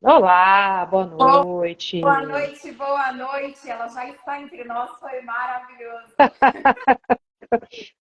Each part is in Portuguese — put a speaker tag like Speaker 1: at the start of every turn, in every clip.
Speaker 1: Olá, boa
Speaker 2: Boa
Speaker 1: noite.
Speaker 2: noite, boa noite. Ela já está entre nós, foi maravilhoso.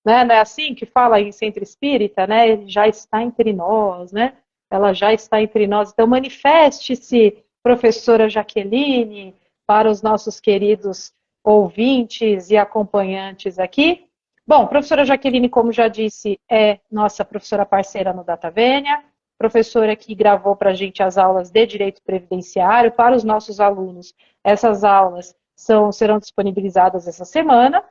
Speaker 1: Né, não é assim que fala em Centro Espírita, né? Ele já está entre nós, né? Ela já está entre nós. Então, manifeste-se, professora Jaqueline, para os nossos queridos ouvintes e acompanhantes aqui. Bom, professora Jaqueline, como já disse, é nossa professora parceira no Data Vênia, professora que gravou para a gente as aulas de direito previdenciário para os nossos alunos. Essas aulas serão disponibilizadas essa semana,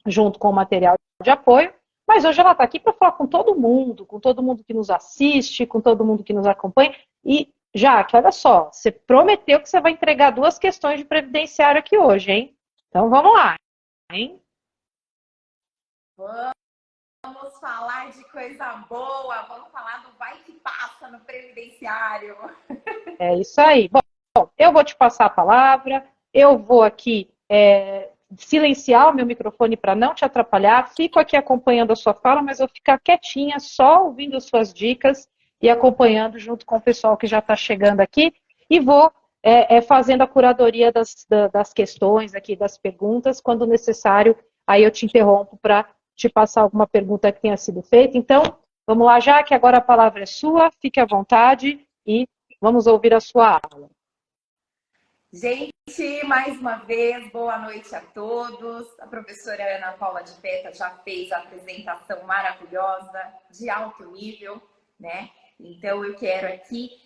Speaker 1: junto com o material de apoio, mas hoje ela está aqui para falar com todo mundo que nos assiste, com todo mundo que nos acompanha. E, Jaque, olha só, você prometeu que você vai entregar duas questões de previdenciário aqui hoje, hein? Então vamos lá, hein?
Speaker 2: Vamos falar de coisa boa, vamos falar do vai que passa no previdenciário.
Speaker 1: É isso aí. Bom, eu vou te passar a palavra, eu vou aqui silenciar o meu microfone para não te atrapalhar, fico aqui acompanhando a sua fala, mas eu vou ficar quietinha, só ouvindo as suas dicas e acompanhando junto com o pessoal que já está chegando aqui, e vou fazendo a curadoria das questões aqui, das perguntas, quando necessário, aí eu te interrompo para te passar alguma pergunta que tenha sido feita. Então, vamos lá, já que agora a palavra é sua, fique à vontade e vamos ouvir a sua aula.
Speaker 2: Gente, mais uma vez, boa noite a todos. A professora Ana Paula de Peta já fez a apresentação maravilhosa, de alto nível, né? Então, eu quero aqui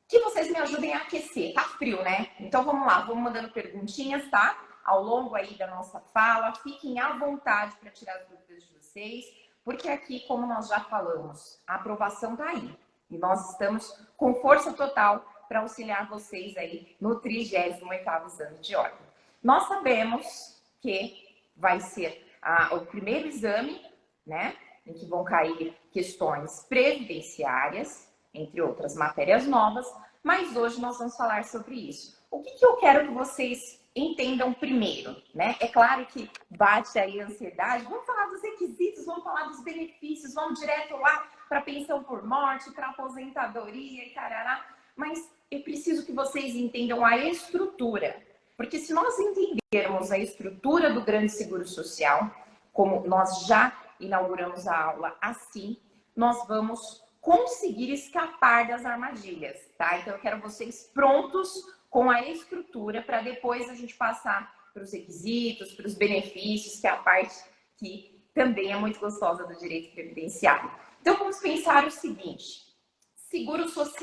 Speaker 2: que vocês me ajudem a aquecer. Tá frio, né? Então vamos lá, vamos mandando perguntinhas, tá? Ao longo aí da nossa fala, fiquem à vontade para tirar as dúvidas de vocês, porque aqui, como nós já falamos, a aprovação tá aí. E nós estamos com força total para auxiliar vocês aí no 38º exame de ordem. Nós sabemos que vai ser o primeiro exame, né? Em que vão cair questões previdenciárias, entre outras matérias novas, mas hoje nós vamos falar sobre isso. O que eu quero que vocês entendam primeiro, né? É claro que bate aí a ansiedade, vamos falar dos requisitos, vamos falar dos benefícios, vamos direto lá para pensão por morte, para aposentadoria e tarará, mas eu preciso que vocês entendam a estrutura, porque se nós entendermos a estrutura do grande seguro social, como nós já inauguramos a aula assim, nós vamos conseguir escapar das armadilhas, tá? Então eu quero vocês prontos com a estrutura para depois a gente passar para os requisitos, para os benefícios, que é a parte que também é muito gostosa do direito previdenciário. Então vamos pensar o seguinte: seguro social.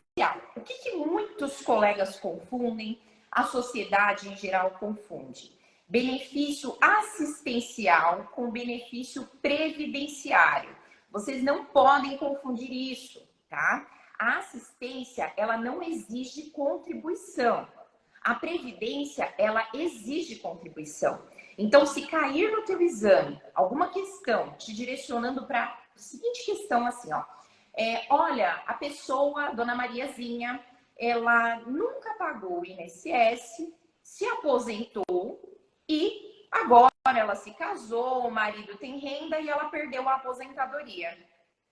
Speaker 2: O que muitos colegas confundem, a sociedade em geral confunde? Benefício assistencial com benefício previdenciário. Vocês não podem confundir isso, tá? A assistência, ela não exige contribuição. A previdência, ela exige contribuição. Então, se cair no teu exame alguma questão te direcionando para a seguinte questão assim, ó. Olha, a pessoa, Dona Mariazinha, ela nunca pagou o INSS, se aposentou e agora ela se casou, o marido tem renda e ela perdeu a aposentadoria.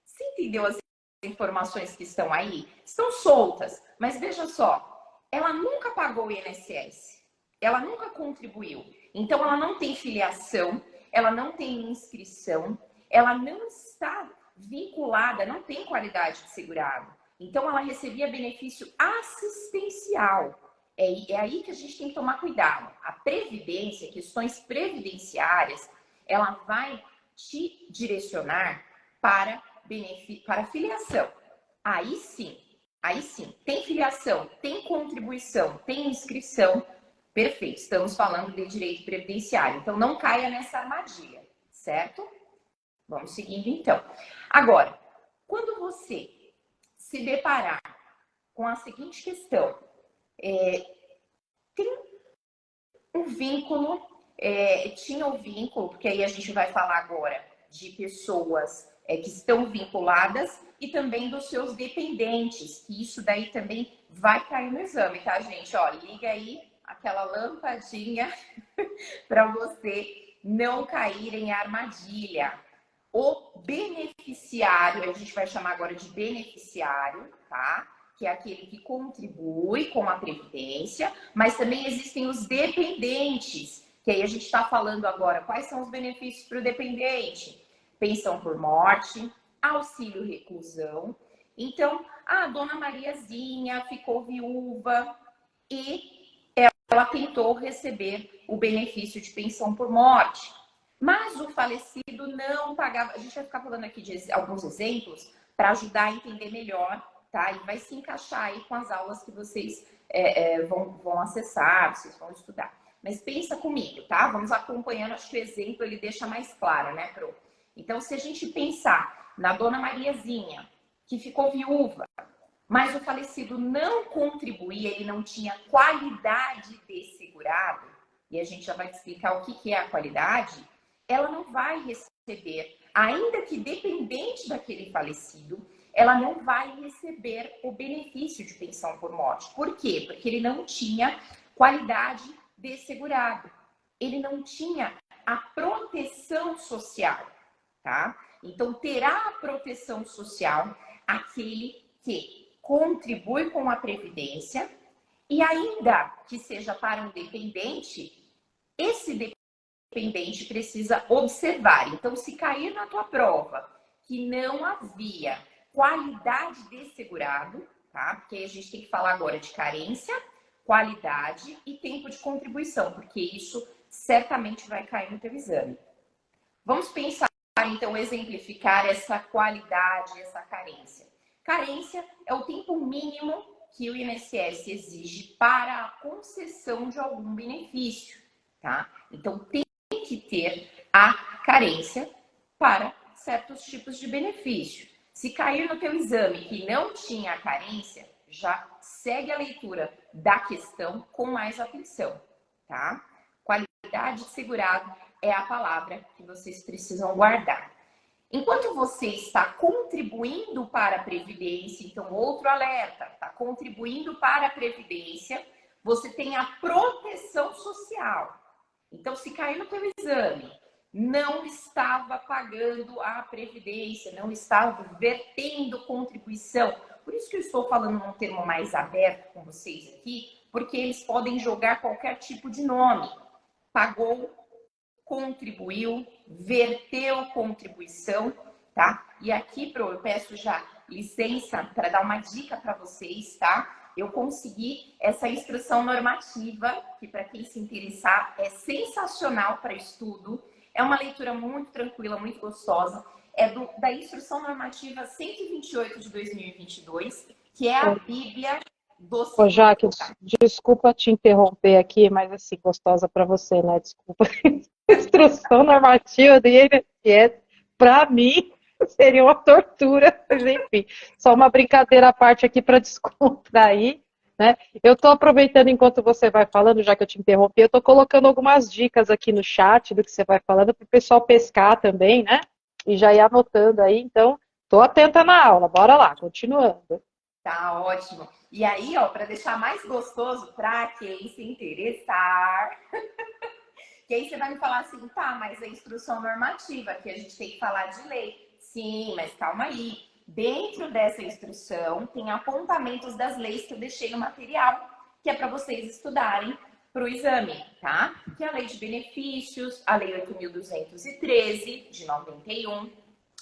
Speaker 2: Você entendeu as informações que estão aí? Estão soltas, mas veja só, ela nunca pagou o INSS, ela nunca contribuiu, então ela não tem filiação, ela não tem inscrição, ela não está vinculada, não tem qualidade de segurado. Então ela recebia benefício assistencial. É aí que a gente tem que tomar cuidado. A previdência, questões previdenciárias, ela vai te direcionar para filiação. Aí sim, tem filiação, tem contribuição, tem inscrição, perfeito. Estamos falando de direito previdenciário, então não caia nessa armadilha, certo? Vamos seguindo então. Agora, quando você se deparar com a seguinte questão, tem um vínculo, tinha o vínculo, porque aí a gente vai falar agora de pessoas que estão vinculadas e também dos seus dependentes, que isso daí também vai cair no exame, tá, gente? Ó, liga aí aquela lampadinha para você não cair em armadilha. O beneficiário, a gente vai chamar agora de beneficiário, tá? que é aquele que contribui com a previdência, mas também existem os dependentes, que aí a gente está falando agora quais são os benefícios para o dependente: pensão por morte, auxílio reclusão. Então, a dona Mariazinha ficou viúva e ela tentou receber o benefício de pensão por morte, mas o falecido não pagava. A gente vai ficar falando aqui de alguns exemplos para ajudar a entender melhor, tá? E vai se encaixar aí com as aulas que vocês vão acessar, vocês vão estudar. Mas pensa comigo, tá? Vamos acompanhando, acho que o exemplo ele deixa mais claro, né, Pro? Então, se a gente pensar na dona Mariazinha, que ficou viúva, mas o falecido não contribuía, ele não tinha qualidade de segurado, e a gente já vai te explicar o que é a qualidade, ela não vai receber, ainda que dependente daquele falecido, ela não vai receber o benefício de pensão por morte. Por quê? Porque ele não tinha qualidade de segurado. Ele não tinha a proteção social, tá? Então, terá a proteção social aquele que contribui com a previdência e ainda que seja para um dependente, esse dependente precisa observar. Então, se cair na tua prova que não havia qualidade de segurado, tá? Porque a gente tem que falar agora de carência, qualidade e tempo de contribuição, porque isso certamente vai cair no teu exame. Vamos pensar, então, exemplificar essa qualidade, essa carência. Carência é o tempo mínimo que o INSS exige para a concessão de algum benefício, tá? Então, tem que ter a carência para certos tipos de benefício. Se cair no teu exame que não tinha a carência, já segue a leitura da questão com mais atenção, tá? Qualidade de segurado é a palavra que vocês precisam guardar. Enquanto você está contribuindo para a Previdência, então outro alerta, está contribuindo para a Previdência, você tem a proteção social. Então, se cair no teu exame, não estava pagando a Previdência, não estava vertendo contribuição. Por isso que eu estou falando num termo mais aberto com vocês aqui, porque eles podem jogar qualquer tipo de nome. Pagou, contribuiu, verteu contribuição, tá? E aqui, Pro, eu peço já licença para dar uma dica para vocês, tá? Eu consegui essa instrução normativa, que para quem se interessar é sensacional para estudo. É uma leitura muito tranquila, muito gostosa. É da instrução normativa 128 de 2022, que é a Bíblia do
Speaker 1: Ô, Jaque,
Speaker 2: seguro.
Speaker 1: desculpa te interromper aqui, mas assim, gostosa para você, né? Desculpa. Instrução normativa do INSS, para mim, seria uma tortura, mas enfim, só uma brincadeira à parte aqui para descontrair, né? Eu estou aproveitando enquanto você vai falando, já que eu te interrompi, eu estou colocando algumas dicas aqui no chat do que você vai falando para o pessoal pescar também, né? E já ir anotando aí, então, estou atenta na aula, bora lá, continuando.
Speaker 2: Tá ótimo. E aí, ó, para deixar mais gostoso para quem se interessar, que aí você vai me falar assim, tá, mas a instrução normativa, que a gente tem que falar de lei. Sim, mas calma aí. Dentro dessa instrução tem apontamentos das leis que eu deixei no material, que é para vocês estudarem para o exame, tá? Que é a Lei de Benefícios, a Lei 8.213 de 91,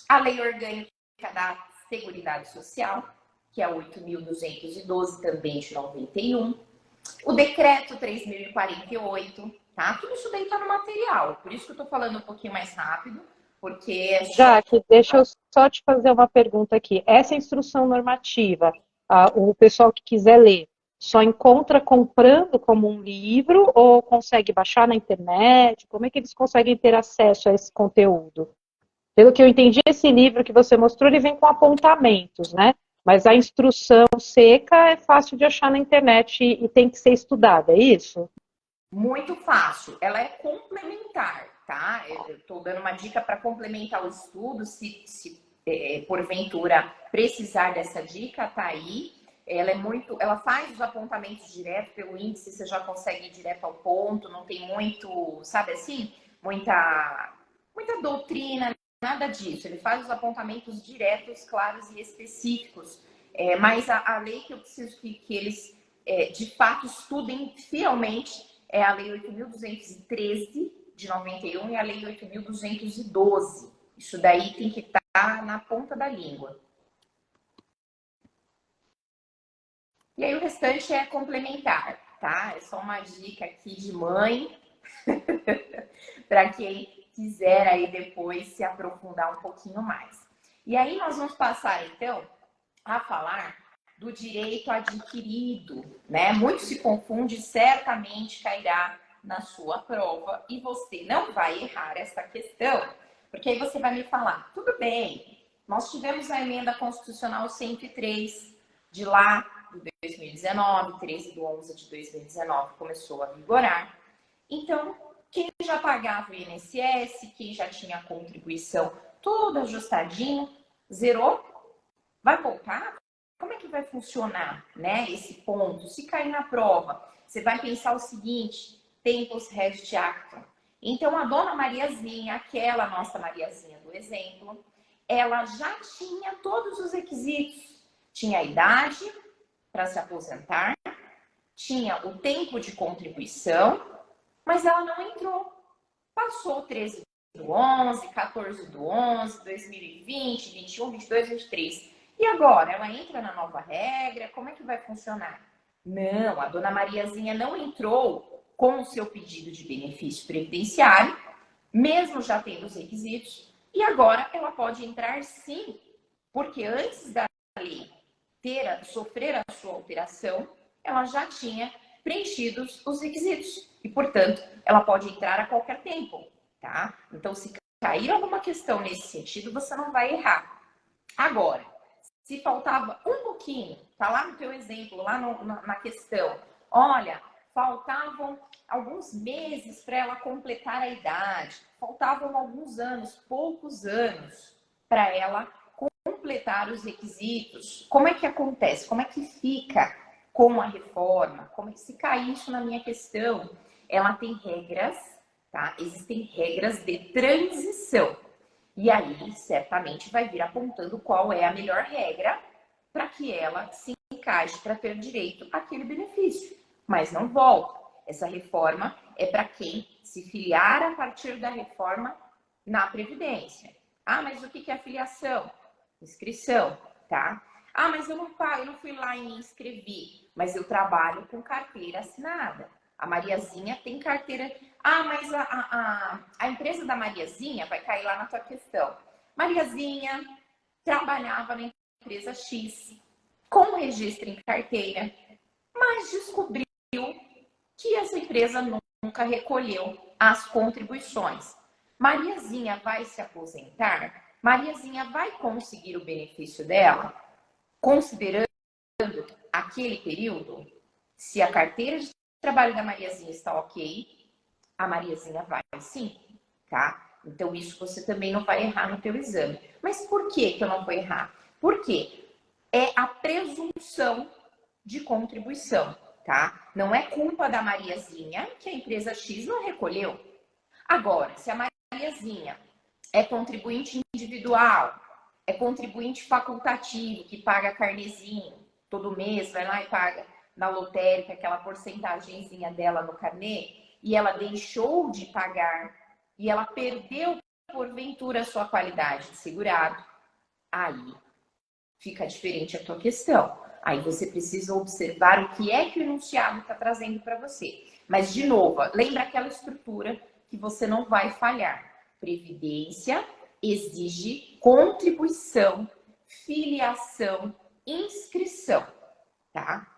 Speaker 2: a Lei Orgânica da Seguridade Social, que é 8.212 também de 91, o Decreto 3.048, tá? Tudo isso daí tá no material, por isso que eu tô falando um pouquinho mais rápido, porque...
Speaker 1: Jaque, deixa eu só te fazer uma pergunta aqui. Essa instrução normativa, o pessoal que quiser ler, só encontra comprando como um livro ou consegue baixar na internet? Como é que eles conseguem ter acesso a esse conteúdo? Pelo que eu entendi, esse livro que você mostrou, ele vem com apontamentos, né? Mas a instrução seca é fácil de achar na internet e tem que ser estudada, é isso?
Speaker 2: Muito fácil. Ela é complementar, tá? Eu estou dando uma dica para complementar o estudo, se porventura precisar dessa dica, tá aí. Ela faz os apontamentos direto pelo índice, você já consegue ir direto ao ponto, não tem muito, sabe assim, muita doutrina, nada disso. Ele faz os apontamentos diretos, claros e específicos. Mas a lei que eu preciso que eles, de fato, estudem fielmente é a Lei 8.213 de 91 e a Lei 8.212. Isso daí tem que estar na ponta da língua. E aí o restante é complementar, tá? É só uma dica aqui de mãe para quem quiser aí depois se aprofundar um pouquinho mais. E aí nós vamos passar então a falar do direito adquirido, né? Muito se confunde, certamente cairá na sua prova e você não vai errar essa questão, porque aí você vai me falar, tudo bem, nós tivemos a emenda constitucional 103 de lá de 2019, 13/11 de 2019 começou a vigorar. Então, quem já pagava o INSS, quem já tinha a contribuição toda ajustadinho, zerou, vai voltar? Como é que vai funcionar, né, esse ponto? Se cair na prova, você vai pensar o seguinte, tempus rest actum. Então, a dona Mariazinha, aquela nossa Mariazinha do exemplo, ela já tinha todos os requisitos. Tinha a idade para se aposentar, tinha o tempo de contribuição, mas ela não entrou. Passou 13/11, 14/11, 2020, 21, 22, 23. E agora? Ela entra na nova regra? Como é que vai funcionar? Não, a dona Mariazinha não entrou com o seu pedido de benefício previdenciário, mesmo já tendo os requisitos, e agora ela pode entrar sim, porque antes da lei sofrer a sua alteração, ela já tinha preenchido os requisitos e, portanto, ela pode entrar a qualquer tempo, tá? Então, se cair alguma questão nesse sentido, você não vai errar. Agora, se faltava um pouquinho, tá lá no teu exemplo, lá na questão, olha, faltavam alguns meses para ela completar a idade, faltavam alguns anos, poucos anos, para ela completar os requisitos. Como é que acontece? Como é que fica com a reforma? Como é que se cair isso na minha questão? Ela tem regras, tá? Existem regras de transição. E aí, certamente, vai vir apontando qual é a melhor regra para que ela se encaixe para ter direito àquele benefício. Mas não volta. Essa reforma é para quem se filiar a partir da reforma na Previdência. Ah, mas o que é a filiação? Inscrição, tá? Ah, mas eu não fui lá e me inscrevi, mas eu trabalho com carteira assinada. A Mariazinha tem carteira. Ah, mas a empresa da Mariazinha vai cair lá na tua questão. Mariazinha trabalhava na empresa X com registro em carteira, mas descobriu que essa empresa nunca recolheu as contribuições. Mariazinha vai se aposentar? Mariazinha vai conseguir o benefício dela, considerando aquele período? Se a carteira de trabalho da Mariazinha está ok, a Mariazinha vai sim, tá? Então, isso você também não vai errar no teu exame. Mas por que eu não vou errar? Porque é a presunção de contribuição, tá? Não é culpa da Mariazinha que a empresa X não recolheu. Agora, se a Mariazinha é contribuinte individual, é contribuinte facultativo, que paga carnezinho todo mês, vai lá e paga na lotérica aquela porcentagemzinha dela no carnê, e ela deixou de pagar, e ela perdeu, porventura, a sua qualidade de segurado, aí fica diferente a tua questão. Aí você precisa observar o que é que o enunciado está trazendo para você. Mas, de novo, lembra aquela estrutura que você não vai falhar. Previdência exige contribuição, filiação, inscrição, tá?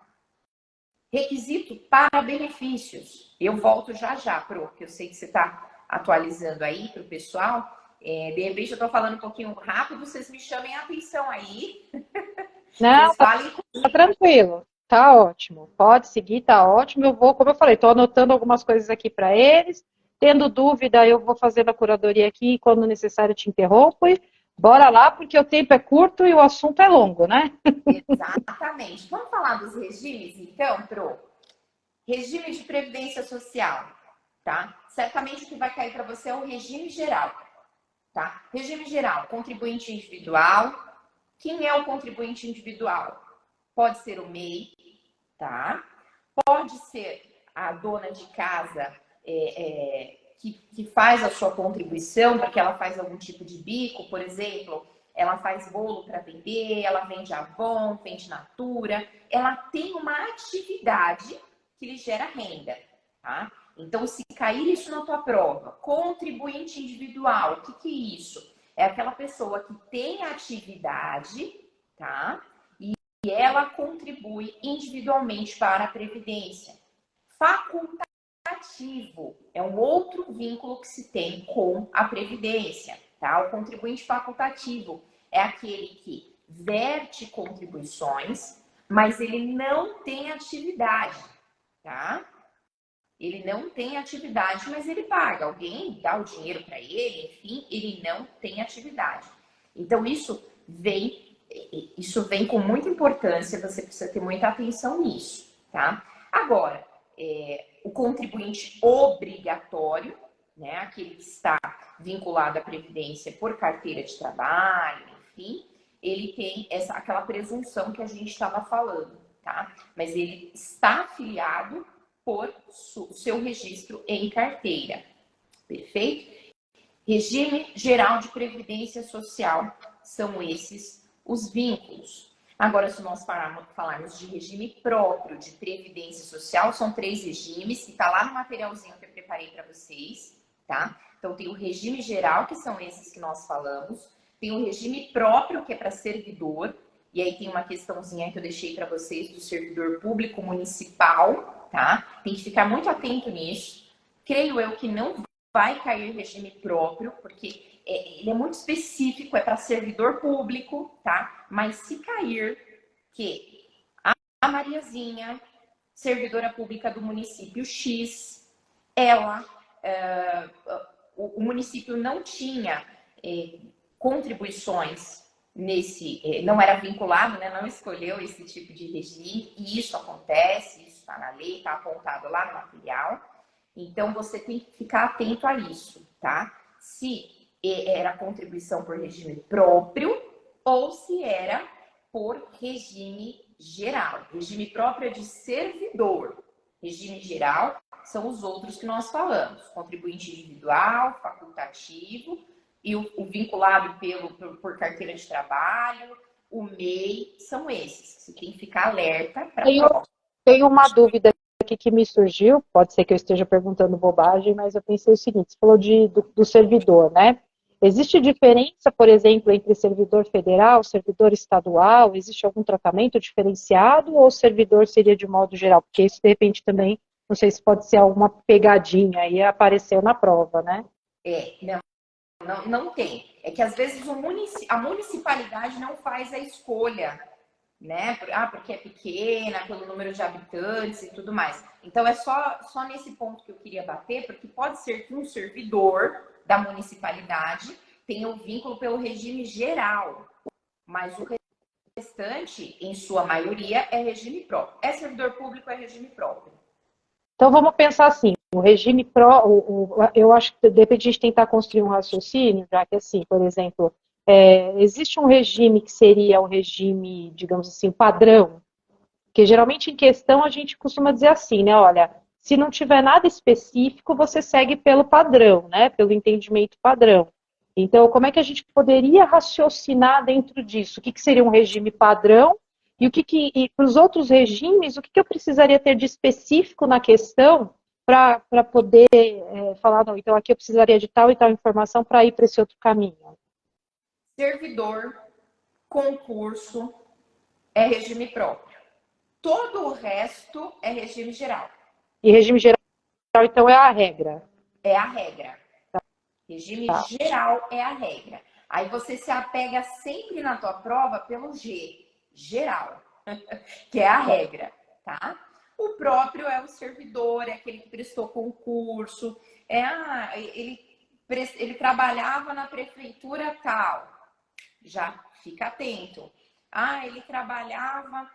Speaker 2: Requisito para benefícios. Eu volto já, Pro, que eu sei que você está atualizando aí para o pessoal. De repente eu estou falando um pouquinho rápido, vocês me chamem a atenção aí.
Speaker 1: Não, tá tranquilo. Tá ótimo. Pode seguir, tá ótimo. Eu vou, como eu falei, estou anotando algumas coisas aqui para eles. Tendo dúvida, eu vou fazendo a curadoria aqui e, quando necessário, te interrompo. E bora lá, porque o tempo é curto e o assunto é longo, né?
Speaker 2: Exatamente. Vamos falar dos regimes, então, Pro? Regime de previdência social, tá? Certamente o que vai cair para você é o regime geral, tá? Regime geral, contribuinte individual. Quem é o contribuinte individual? pode ser o MEI, tá? Pode ser a dona de casa que faz a sua contribuição, porque ela faz algum tipo de bico, por exemplo, ela faz bolo para vender, ela vende Avon, vende Natura, ela tem uma atividade que lhe gera renda, tá? Então, se cair isso na tua prova, contribuinte individual, o que é isso? É aquela pessoa que tem atividade, tá? E ela contribui individualmente para a Previdência. Facultativo é um outro vínculo que se tem com a Previdência, tá? O contribuinte facultativo é aquele que verte contribuições, mas ele não tem atividade, tá? Ele não tem atividade, mas ele paga. Alguém dá o dinheiro para ele, enfim, ele não tem atividade. Então, isso vem com muita importância, você precisa ter muita atenção nisso, tá? Agora, o contribuinte obrigatório, né, aquele que está vinculado à Previdência por carteira de trabalho, enfim, ele tem aquela presunção que a gente estava falando, tá? Mas ele está afiliado por seu registro em carteira. Perfeito? Regime geral de previdência social são esses os vínculos. Agora, se nós falarmos de regime próprio de previdência social, são 3 regimes, que está lá no materialzinho que eu preparei para vocês, tá? Então, tem o regime geral, que são esses que nós falamos, tem o regime próprio, que é para servidor, e aí tem uma questãozinha que eu deixei para vocês do servidor público municipal, tá? Tem que ficar muito atento nisso. Creio eu que não vai cair regime próprio, porque ele é muito específico, é para servidor público, tá? Mas se cair que a Mariazinha, servidora pública do município X, o município não tinha contribuições não era vinculado, né? Não escolheu esse tipo de regime, e isso acontece, isso está na lei, está apontado lá no material. Então, você tem que ficar atento a isso, tá? Se era contribuição por regime próprio ou se era por regime geral. Regime próprio é de servidor. Regime geral são os outros que nós falamos. Contribuinte individual, facultativo e o vinculado por carteira de trabalho, o MEI, são esses. Você tem que ficar alerta para
Speaker 1: Tenho uma dúvida aqui que me surgiu, pode ser que eu esteja perguntando bobagem, mas eu pensei o seguinte, você falou do servidor, né? Existe diferença, por exemplo, entre servidor federal, servidor estadual? Existe algum tratamento diferenciado ou servidor seria de modo geral? Porque isso, de repente, também, não sei se pode ser alguma pegadinha e apareceu na prova, né?
Speaker 2: Não tem. É que às vezes a municipalidade não faz a escolha, né? Porque é pequena, pelo número de habitantes e tudo mais. Então é só nesse ponto que eu queria bater, porque pode ser que um servidor da municipalidade tenha um vínculo pelo regime geral, mas o restante, em sua maioria, é regime próprio. É servidor público, é regime próprio.
Speaker 1: Então vamos pensar assim, o regime eu acho que de repente a gente tentar construir um raciocínio, já que assim, por exemplo, existe um regime que seria o regime, digamos assim, padrão, que geralmente em questão a gente costuma dizer assim, né, olha, se não tiver nada específico, você segue pelo padrão, né, pelo entendimento padrão. Então, como é que a gente poderia raciocinar dentro disso? O que seria um regime padrão? E para os outros regimes, o que eu precisaria ter de específico na questão para poder falar, não, então aqui eu precisaria de tal e tal informação para ir para esse outro caminho?
Speaker 2: Servidor, concurso, é regime próprio. Todo o resto é regime geral.
Speaker 1: E regime geral, então, é a regra?
Speaker 2: É a regra. Regime geral é a regra. Aí você se apega sempre na tua prova pelo G, geral, que é a regra, tá? O próprio é o servidor, é aquele que prestou concurso, ele trabalhava na prefeitura tal, já fica atento. Ele trabalhava,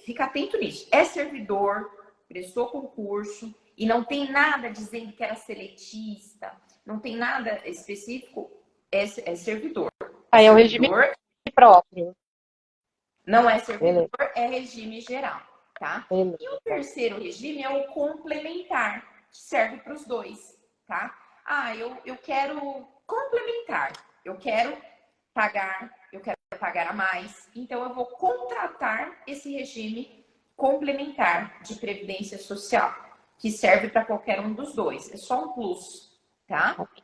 Speaker 2: fica atento nisso. É servidor, prestou concurso e não tem nada dizendo que era seletista, não tem nada específico, é servidor.
Speaker 1: É o regime próprio.
Speaker 2: Não é servidor,
Speaker 1: Beleza.
Speaker 2: é regime geral, tá?
Speaker 1: Beleza.
Speaker 2: E o terceiro regime é o complementar, que serve para os dois, tá? Ah, eu quero complementar, eu quero pagar a mais, então eu vou contratar esse regime complementar de previdência social, que serve para qualquer um dos dois, é só um plus, tá?
Speaker 1: Ok.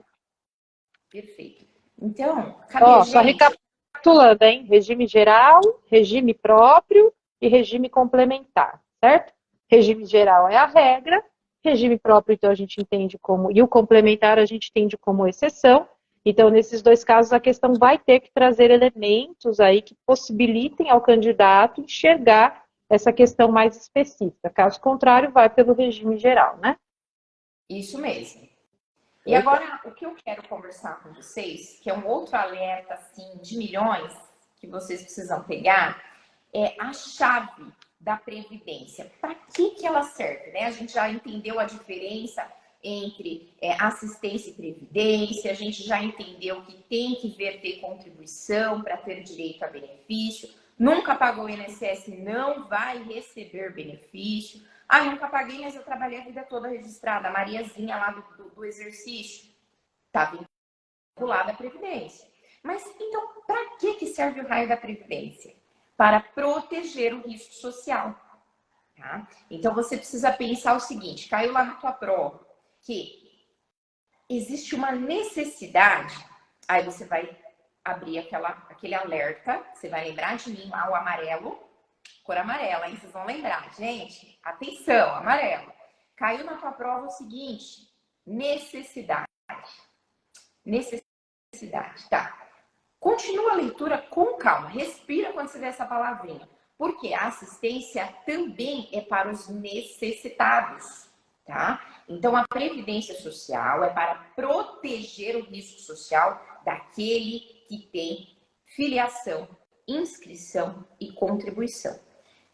Speaker 2: Perfeito. Então, cabe a
Speaker 1: Ó, só
Speaker 2: gente.
Speaker 1: recapitulando, hein? Regime geral, regime próprio e regime complementar, certo? Regime geral é a regra, regime próprio, então, a gente entende como, e o complementar a gente entende como exceção. Então, nesses dois casos, a questão vai ter que trazer elementos aí que possibilitem ao candidato enxergar essa questão mais específica. Caso contrário, vai pelo regime geral, né?
Speaker 2: Isso mesmo. E
Speaker 1: Perfeito.
Speaker 2: agora, o que eu quero conversar com vocês, que é um outro alerta, assim, de milhões, que vocês precisam pegar, é a chave da Previdência. Para que ela serve? Né? A gente já entendeu a diferença entre assistência e previdência, a gente já entendeu que tem que verter contribuição para ter direito a benefício, nunca pagou o INSS, não vai receber benefício. Ah, nunca paguei, mas eu trabalhei a vida toda registrada. A Mariazinha lá do exercício está vinculada à Previdência. Mas então, para que serve o raio da Previdência? Para proteger o risco social. Tá? Então, você precisa pensar o seguinte: caiu lá na tua prova que existe uma necessidade, aí você vai abrir aquele alerta, você vai lembrar de mim lá, o amarelo, cor amarela, hein? Vocês vão lembrar. Gente, atenção, amarelo. Caiu na tua prova o seguinte: necessidade. Necessidade, tá? Continua a leitura com calma, respira quando você vê essa palavrinha, porque a assistência também é para os necessitados, tá? Então, a previdência social é para proteger o risco social daquele que tem filiação, inscrição e contribuição.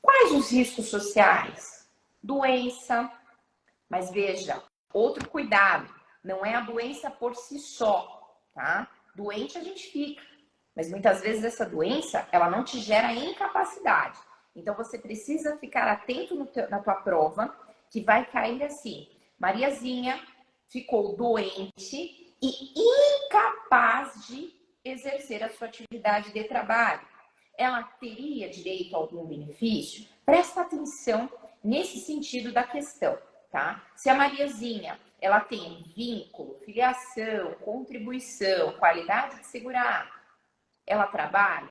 Speaker 2: Quais os riscos sociais? Doença, mas veja, outro cuidado, não é a doença por si só, tá? Doente a gente fica, mas muitas vezes essa doença, ela não te gera incapacidade. Então você precisa ficar atento na tua prova, que vai cair assim: Mariazinha ficou doente e incapaz de exercer a sua atividade de trabalho. Ela teria direito a algum benefício? Presta atenção nesse sentido da questão, tá? Se a Mariazinha, ela tem vínculo, filiação, contribuição, qualidade de segurado, ela trabalha,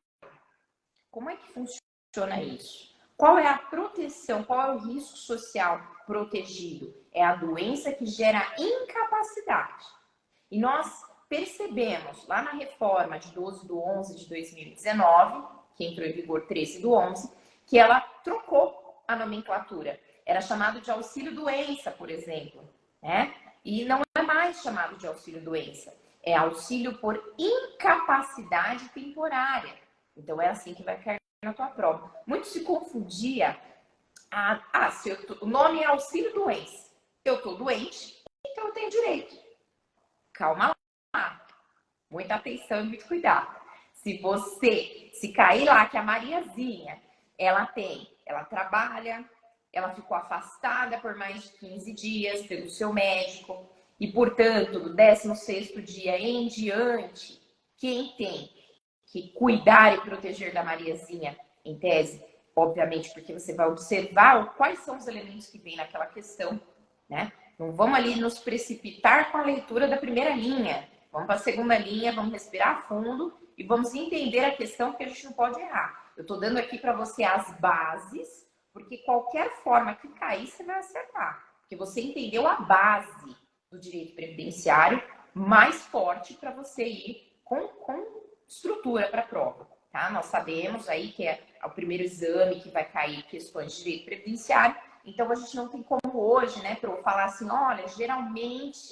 Speaker 2: como é que funciona isso? Qual é a proteção, qual é o risco social protegido? É a doença que gera incapacidade. E nós percebemos lá na reforma de 12/11 de 2019, que entrou em vigor 13/11, que ela trocou a nomenclatura. Era chamado de auxílio-doença, por exemplo, né? E não é mais chamado de auxílio-doença, é auxílio por incapacidade temporária. Então é assim que vai cair na tua prova. Muito se confundia. O nome é auxílio-doença. Eu estou doente, então eu tenho direito. Calma lá. Muita atenção e muito cuidado. Se cair lá que a Mariazinha, ela trabalha, ela ficou afastada por mais de 15 dias pelo seu médico e, portanto, do 16º dia em diante, quem tem que cuidar e proteger da Mariazinha, em tese, obviamente, porque você vai observar quais são os elementos que vêm naquela questão, né? Não vamos ali nos precipitar com a leitura da primeira linha. Vamos para a segunda linha, vamos respirar fundo e vamos entender a questão, porque a gente não pode errar. Eu estou dando aqui para você as bases, porque qualquer forma que cair, você vai acertar. Porque você entendeu a base do direito previdenciário mais forte para você ir com estrutura para a prova. Tá? Nós sabemos aí que é o primeiro exame que vai cair questões de direito previdenciário. Então, a gente não tem como hoje, né, Pro, falar assim: olha, geralmente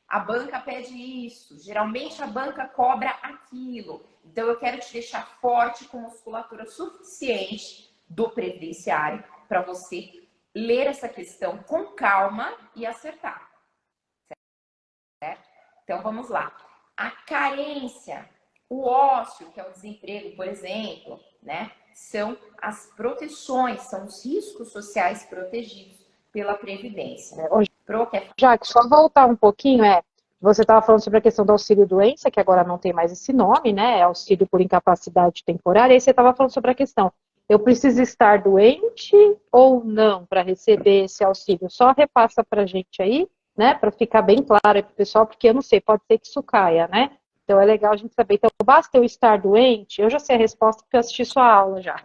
Speaker 2: a banca pede isso, geralmente a banca cobra aquilo. Então, eu quero te deixar forte com musculatura suficiente do previdenciário para você ler essa questão com calma e acertar. Certo? Então, vamos lá. A carência, o ócio, que é o desemprego, por exemplo, né? São as proteções, são os riscos sociais protegidos pela Previdência.
Speaker 1: Jaque, só voltar um pouquinho, você estava falando sobre a questão do auxílio-doença, que agora não tem mais esse nome, né? É auxílio por incapacidade temporária. Aí você estava falando sobre a questão, eu preciso estar doente ou não para receber esse auxílio? Só repassa para a gente aí, né? Para ficar bem claro aí para o pessoal, porque eu não sei, pode ser que isso caia, né? Então é legal a gente saber. Então, basta eu estar doente? Eu já sei a resposta porque eu assisti sua aula já.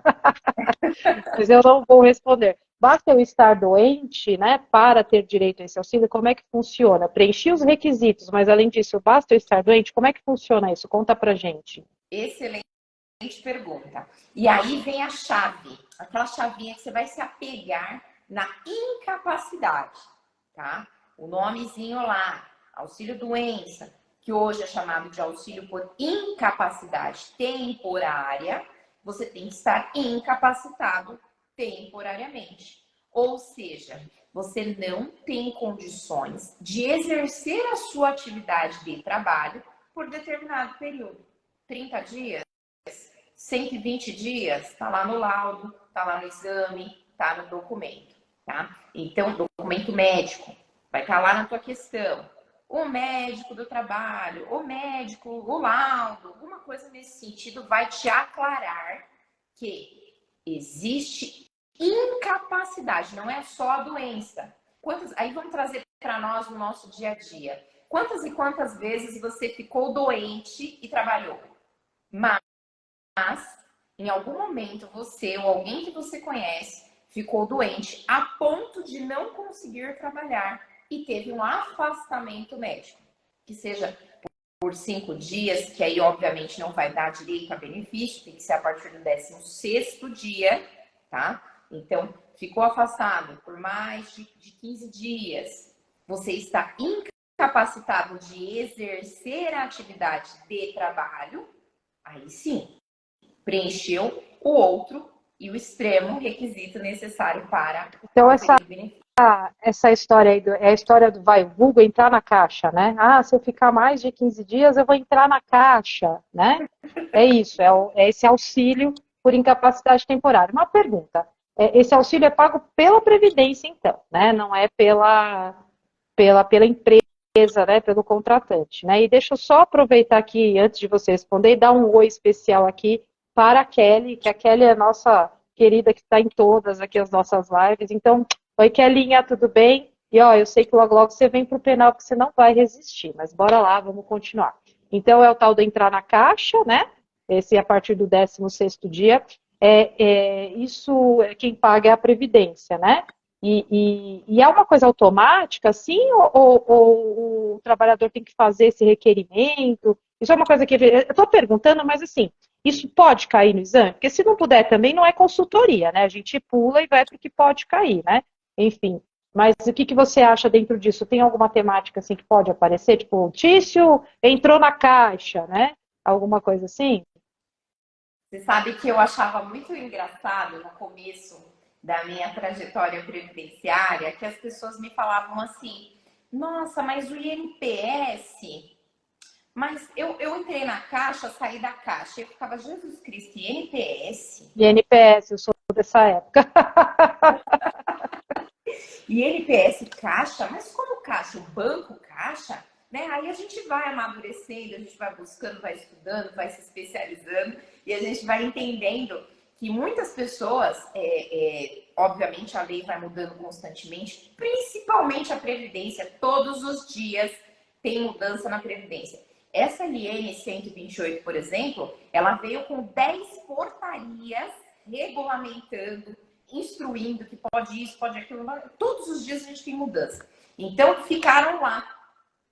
Speaker 1: Mas eu não vou responder. Basta eu estar doente, né, para ter direito a esse auxílio? Como é que funciona? Preenchi os requisitos, mas além disso, basta eu estar doente? Como é que funciona isso? Conta pra gente.
Speaker 2: Excelente pergunta. E aí vem a chave, aquela chavinha que você vai se apegar na incapacidade, tá? O nomezinho lá, auxílio doença, que hoje é chamado de auxílio por incapacidade temporária, você tem que estar incapacitado temporariamente. Ou seja, você não tem condições de exercer a sua atividade de trabalho por determinado período. 30 dias, 120 dias, está lá no laudo, está lá no exame, está no documento, tá? Então, documento médico, vai estar lá na tua questão. O médico do trabalho, o médico, o laudo, alguma coisa nesse sentido vai te aclarar que existe incapacidade, não é só a doença. Aí vamos trazer para nós no nosso dia a dia. Quantas e quantas vezes você ficou doente e trabalhou? Mas, em algum momento, você ou alguém que você conhece ficou doente a ponto de não conseguir trabalhar e teve um afastamento médico. Que seja por 5 dias, que aí, obviamente, não vai dar direito a benefício, tem que ser a partir do 16º dia, tá? Então, ficou afastado por mais de 15 dias, você está incapacitado de exercer a atividade de trabalho, aí sim, preencheu o outro e o extremo requisito necessário para
Speaker 1: então,
Speaker 2: oferir benefício.
Speaker 1: essa história aí, é a história do vulgo entrar na caixa, né? Se eu ficar mais de 15 dias, eu vou entrar na caixa, né? É isso, é esse auxílio por incapacidade temporária. Uma pergunta, esse auxílio é pago pela Previdência, então, né? Não é pela empresa, né? Pelo contratante, né? E deixa eu só aproveitar aqui, antes de você responder, e dar um oi especial aqui para a Kelly, que a Kelly é a nossa querida que está em todas aqui as nossas lives. Então, oi, Kellinha, tudo bem? E ó, eu sei que logo logo você vem para o penal, porque você não vai resistir, mas bora lá, vamos continuar. Então, é o tal do entrar na caixa, né? Esse a partir do 16º dia. Isso, quem paga é a Previdência, né? E é uma coisa automática, assim, ou o trabalhador tem que fazer esse requerimento? Isso é uma coisa que eu estou perguntando, mas assim, isso pode cair no exame? Porque se não puder também, não é consultoria, né? A gente pula e vai para o que pode cair, né? Enfim, mas o que você acha dentro disso? Tem alguma temática assim que pode aparecer? Tipo, o Tício entrou na caixa, né? Alguma coisa assim?
Speaker 2: Você sabe que eu achava muito engraçado no começo da minha trajetória previdenciária que as pessoas me falavam assim: nossa, mas o INPS. Mas eu entrei na caixa, saí da caixa. Eu ficava, Jesus Cristo, INPS?
Speaker 1: INPS, eu sou dessa época.
Speaker 2: INPS caixa? Mas como caixa? O banco caixa? Né? Aí a gente vai amadurecendo, a gente vai buscando, vai estudando, vai se especializando e a gente vai entendendo que muitas pessoas, obviamente a lei vai mudando constantemente, principalmente a Previdência, todos os dias tem mudança na Previdência. Essa LN 128, por exemplo, ela veio com 10 portarias regulamentando, instruindo que pode isso, pode aquilo. Todos os dias a gente tem mudança. Então, ficaram lá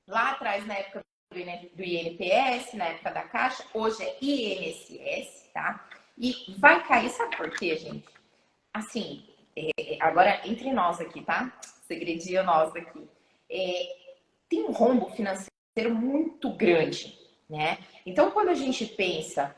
Speaker 2: atrás, na época do INPS, na época da Caixa, hoje é INSS, tá? E vai cair, sabe por quê, gente? Assim, agora entre nós aqui, tá? Segredinho nosso aqui. Tem um rombo financeiro muito grande, né? Então, quando a gente pensa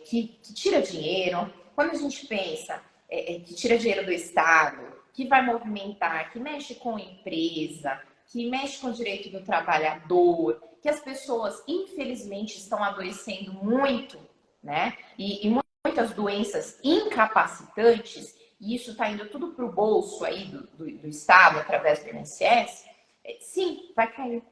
Speaker 2: que tira dinheiro, quando a gente pensa que tira dinheiro do Estado, que vai movimentar, que mexe com empresa, que mexe com o direito do trabalhador, que as pessoas, infelizmente, estão adoecendo muito, né? E muitas muitas doenças incapacitantes, e isso está indo tudo para o bolso aí do Estado, através do INSS, sim, vai cair.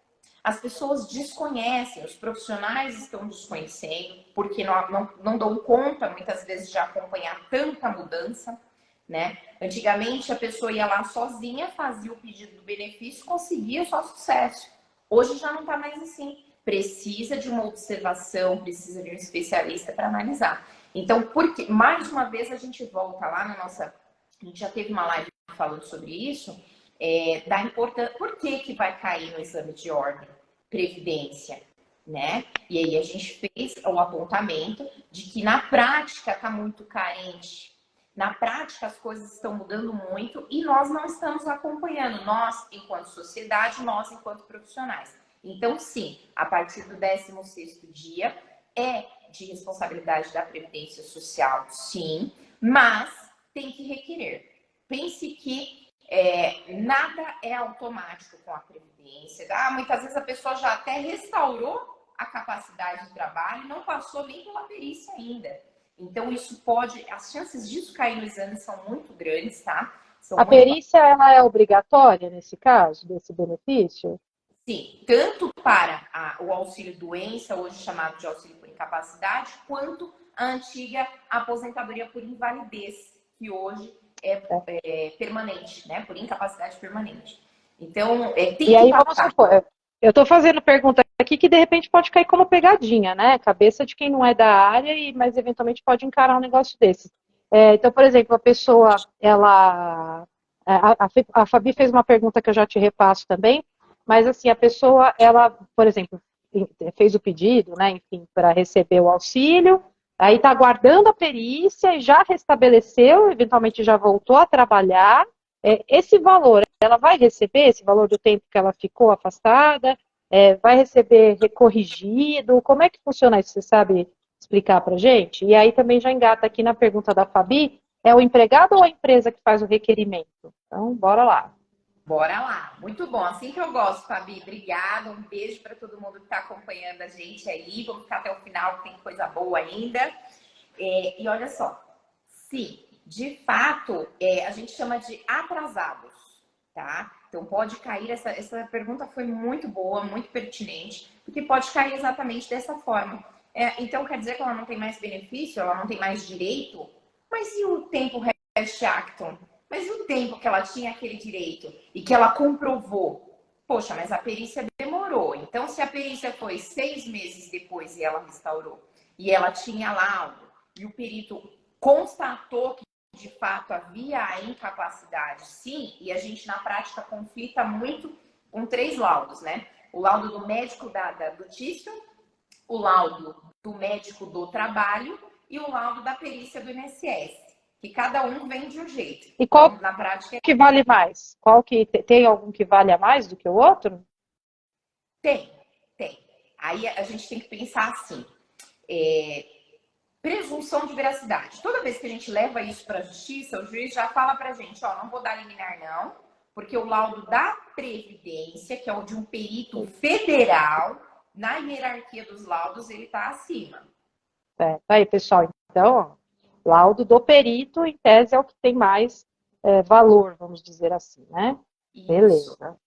Speaker 2: As pessoas desconhecem, os profissionais estão desconhecendo, porque não dão conta, muitas vezes, de acompanhar tanta mudança, né? Antigamente, a pessoa ia lá sozinha, fazia o pedido do benefício, conseguia só sucesso. Hoje já não está mais assim. Precisa de uma observação, precisa de um especialista para analisar. Então, porque mais uma vez a gente volta lá na nossa... A gente já teve uma live falando sobre isso, da importância... Por que vai cair no exame de ordem? Previdência, né? E aí a gente fez o apontamento de que na prática está muito carente. Na prática as coisas estão mudando muito e nós não estamos acompanhando. Nós, enquanto sociedade, nós, enquanto profissionais. Então, sim, a partir do 16º dia é de responsabilidade da Previdência Social, sim, mas tem que requerer. Pense que nada é automático com a Previdência. Muitas vezes a pessoa já até restaurou a capacidade de trabalho e não passou nem pela perícia ainda. Então, isso pode... As chances disso cair no exame são muito grandes, tá?
Speaker 1: A perícia, ela é obrigatória nesse caso, desse benefício?
Speaker 2: Sim, tanto para o auxílio-doença, hoje chamado de auxílio por incapacidade, quanto a antiga aposentadoria por invalidez, que hoje é permanente, né? Por incapacidade permanente. Então, tem que
Speaker 1: aí,
Speaker 2: passar.
Speaker 1: vamos supor, eu estou fazendo pergunta aqui que de repente pode cair como pegadinha, né? Cabeça de quem não é da área, mas eventualmente pode encarar um negócio desse. Então, por exemplo, a pessoa, ela... A Fabi fez uma pergunta que eu já te repasso também, mas assim, a pessoa, ela, por exemplo, fez o pedido, né, enfim, para receber o auxílio, aí está aguardando a perícia e já restabeleceu, eventualmente já voltou a trabalhar. Esse valor, ela vai receber esse valor do tempo que ela ficou afastada? Vai receber recorrigido? Como é que funciona isso? Você sabe explicar para gente? E aí também já engata aqui na pergunta da Fabi, é o empregado ou a empresa que faz o requerimento? Então, bora lá.
Speaker 2: Bora lá, muito bom, assim que eu gosto, Fabi. Obrigada, um beijo para todo mundo que está acompanhando a gente aí. Vamos ficar até o final, que tem coisa boa ainda. E olha só, sim, de fato, a gente chama de atrasados, tá? Então pode cair, essa pergunta foi muito boa, muito pertinente, porque pode cair exatamente dessa forma. Então quer dizer que ela não tem mais benefício, ela não tem mais direito? Mas e o tempo rest actum? Mas e o tempo que ela tinha aquele direito e que ela comprovou? Poxa, mas a perícia demorou. Então, se a perícia foi 6 meses depois e ela restaurou, e ela tinha laudo, e o perito constatou que de fato havia a incapacidade, sim, e a gente na prática conflita muito com 3 laudos, né? O laudo do médico do tício, o laudo do médico do trabalho e o laudo da perícia do INSS. Que cada um vem de um jeito.
Speaker 1: E qual
Speaker 2: então, na prática,
Speaker 1: que vale mais? Qual que tem algum que vale mais do que o outro?
Speaker 2: Tem. Aí a gente tem que pensar assim, presunção de veracidade. Toda vez que a gente leva isso para a justiça, o juiz já fala para a gente, não vou dar liminar não, porque o laudo da Previdência, que é o de um perito federal, na hierarquia dos laudos, ele está acima.
Speaker 1: Tá aí, pessoal. Então, laudo do perito, em tese, é o que tem mais valor, vamos dizer assim, né?
Speaker 2: Isso,
Speaker 1: beleza.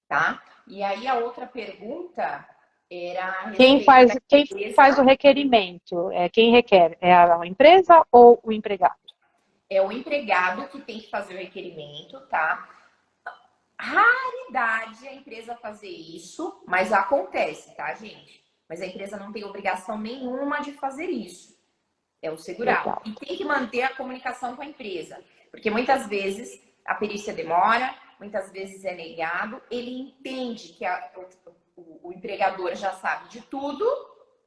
Speaker 2: Tá? E aí a outra pergunta era
Speaker 1: quem faz o requerimento? Quem requer? É a empresa ou o empregado?
Speaker 2: É o empregado que tem que fazer o requerimento, tá? Raridade a empresa fazer isso, mas acontece, tá, gente? Mas a empresa não tem obrigação nenhuma de fazer isso. É o segurado.
Speaker 1: Legal.
Speaker 2: E tem que manter a comunicação com a empresa. Porque muitas vezes a perícia demora, muitas vezes é negado, ele entende que o empregador já sabe de tudo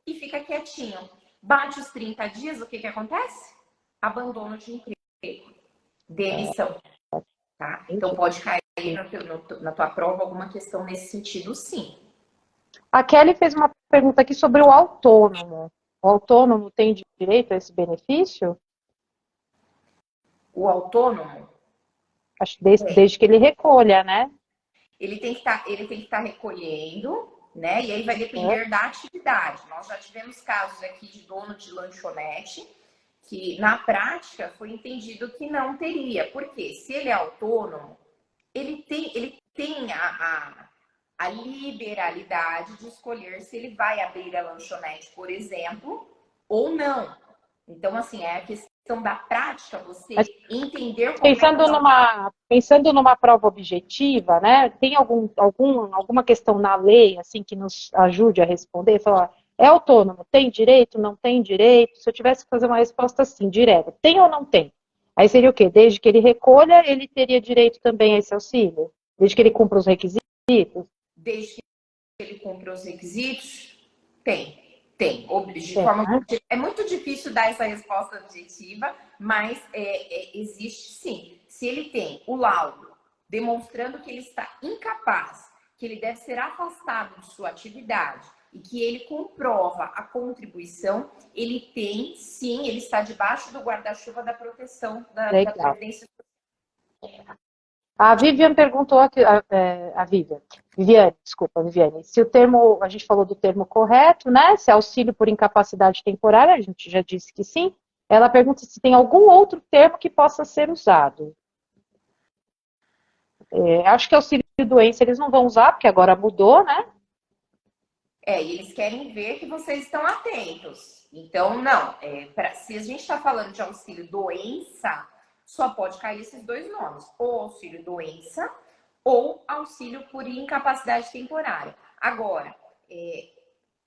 Speaker 2: e fica quietinho. Bate os 30 dias, o que acontece? Abandono de emprego. Demissão. Tá? Então pode cair na tua prova alguma questão nesse sentido, sim.
Speaker 1: A Kelly fez uma pergunta aqui sobre o autônomo. O autônomo tem direito a esse benefício?
Speaker 2: O autônomo?
Speaker 1: Acho que desde que ele recolha, né?
Speaker 2: Ele tem que estar recolhendo, né? E aí vai depender da atividade. Nós já tivemos casos aqui de dono de lanchonete que na prática foi entendido que não teria. Porque se ele é autônomo, ele tem a liberalidade de escolher se ele vai abrir a lanchonete, por exemplo, ou não. Então, assim, é a questão da prática, você
Speaker 1: Mas
Speaker 2: entender como é que
Speaker 1: pensando numa prova objetiva, né? Tem alguma questão na lei assim que nos ajude a responder? Falar, é autônomo, tem direito, não tem direito? Se eu tivesse que fazer uma resposta assim, direta, tem ou não tem? Aí seria o quê? Desde que ele recolha, ele teria direito também a esse auxílio? Desde que ele cumpra os requisitos?
Speaker 2: desde que ele cumpra os requisitos, tem. Tem. De
Speaker 1: Tem,
Speaker 2: forma
Speaker 1: né?
Speaker 2: é muito difícil dar essa resposta objetiva, mas existe sim. Se ele tem o laudo demonstrando que ele está incapaz, que ele deve ser afastado de sua atividade e que ele comprova a contribuição, ele tem sim, ele está debaixo do guarda-chuva da proteção da
Speaker 1: Legal.
Speaker 2: Previdência.
Speaker 1: A Viviane perguntou aqui, Viviane, se o termo, a gente falou do termo correto, né? Se é auxílio por incapacidade temporária, a gente já disse que sim. Ela pergunta se tem algum outro termo que possa ser usado. Acho que auxílio doença eles não vão usar, porque agora mudou, né?
Speaker 2: E eles querem ver que vocês estão atentos. Então, não. Se a gente está falando de auxílio doença, só pode cair esses dois nomes: ou auxílio doença ou auxílio por incapacidade temporária. Agora,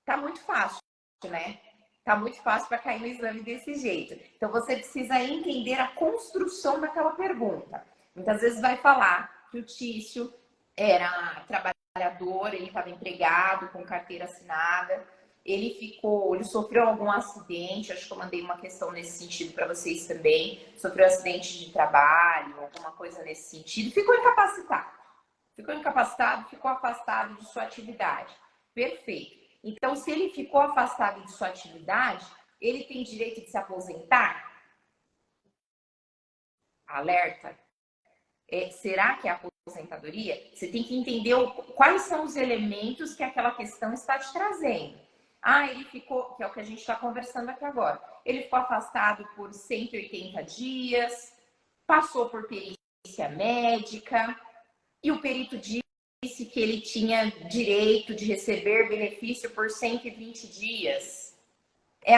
Speaker 2: tá muito fácil, né? Tá muito fácil para cair no exame desse jeito. Então, você precisa entender a construção daquela pergunta. Muitas vezes vai falar que o Tício era trabalhador, ele estava empregado, com carteira assinada, ele sofreu algum acidente, acho que eu mandei uma questão nesse sentido para vocês também, sofreu acidente de trabalho, alguma coisa nesse sentido, ficou incapacitado, ficou afastado de sua atividade. Perfeito. Então, se ele ficou afastado de sua atividade, ele tem direito de se aposentar? Alerta. Será que é aposentadoria? Você tem que entender quais são os elementos que aquela questão está te trazendo. Ele ficou, que é o que a gente está conversando aqui agora, ele ficou afastado por 180 dias, passou por perícia médica, e o perito disse que ele tinha direito de receber benefício por 120 dias. É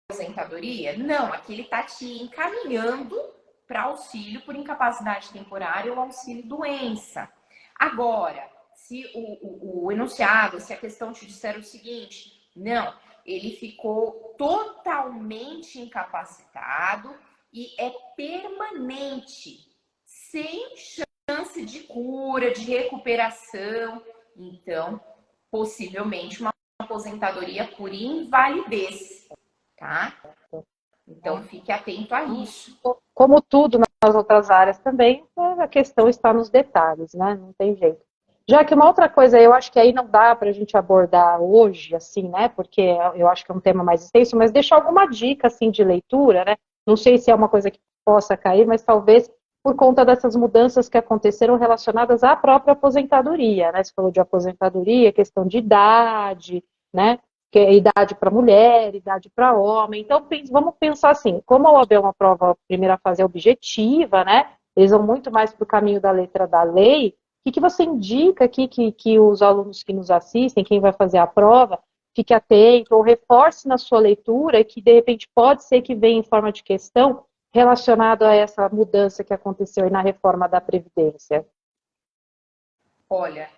Speaker 2: aposentadoria? Não, aqui ele está te encaminhando para auxílio por incapacidade temporária ou auxílio doença. Agora, se o enunciado, se a questão te disser o seguinte, não, ele ficou totalmente incapacitado e é permanente, sem chance de cura, de recuperação, então, possivelmente uma aposentadoria por invalidez, tá? Então, fique atento a isso.
Speaker 1: Como tudo nas outras áreas também, a questão está nos detalhes, né? Não tem jeito. Já que uma outra coisa, eu acho que aí não dá para a gente abordar hoje, assim, né? Porque eu acho que é um tema mais extenso, mas deixar alguma dica, assim, de leitura, né? Não sei se é uma coisa que possa cair, mas talvez por conta dessas mudanças que aconteceram relacionadas à própria aposentadoria, né? Você falou de aposentadoria, questão de idade, né? Que é idade para mulher, idade para homem. Então, vamos pensar assim, como a OAB é uma prova, a primeira fase é objetiva, né? Eles vão muito mais para o caminho da letra da lei. O que você indica aqui que os alunos que nos assistem, quem vai fazer a prova, fique atento ou reforce na sua leitura que, de repente, pode ser que venha em forma de questão relacionado a essa mudança que aconteceu aí na reforma da Previdência?
Speaker 2: Olha,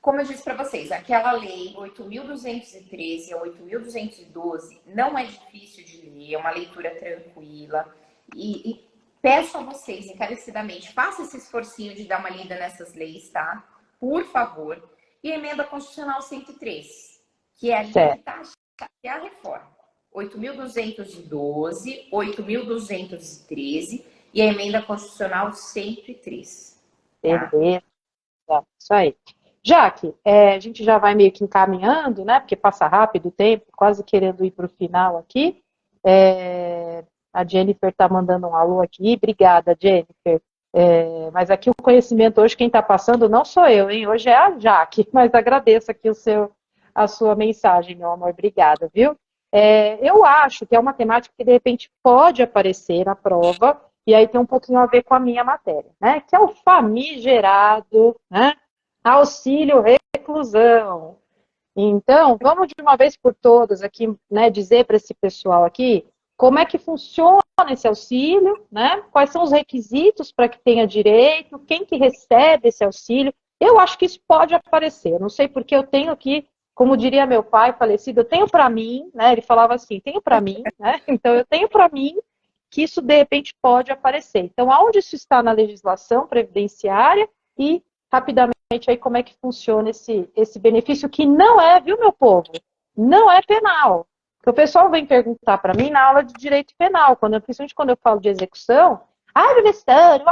Speaker 2: como eu disse para vocês, aquela lei 8.213 a 8.212 não é difícil de ler, é uma leitura tranquila. E peço a vocês, encarecidamente, faça esse esforcinho de dar uma lida nessas leis, tá? Por favor. E a emenda constitucional 103, que é a linha que está, que é a reforma. 8.212, 8.213 e a emenda constitucional 103. Tá?
Speaker 1: Beleza, isso aí. Jaque, a gente já vai meio que encaminhando, né? Porque passa rápido o tempo, quase querendo ir para o final aqui. A Jennifer está mandando um alô aqui. Obrigada, Jennifer. Mas aqui o conhecimento hoje, quem está passando não sou eu, hein? Hoje é a Jaque, mas agradeço aqui a sua mensagem, meu amor. Obrigada, viu? Eu acho que é uma temática que, de repente, pode aparecer na prova, e aí tem um pouquinho a ver com a minha matéria, né? Que é o famigerado, né? Auxílio reclusão. Então, vamos de uma vez por todas aqui, né, dizer para esse pessoal aqui como é que funciona esse auxílio, né? Quais são os requisitos para que tenha direito, quem que recebe esse auxílio. Eu acho que isso pode aparecer. Eu não sei porque eu tenho aqui, como diria meu pai falecido, eu tenho para mim, né? Ele falava assim, tenho para mim, né? Então eu tenho para mim que isso de repente pode aparecer. Então, aonde isso está na legislação previdenciária e rapidamente aí como é que funciona esse benefício que não é, viu, meu povo? Não é penal. Porque o pessoal vem perguntar para mim na aula de direito penal, principalmente quando eu falo de execução, professor, o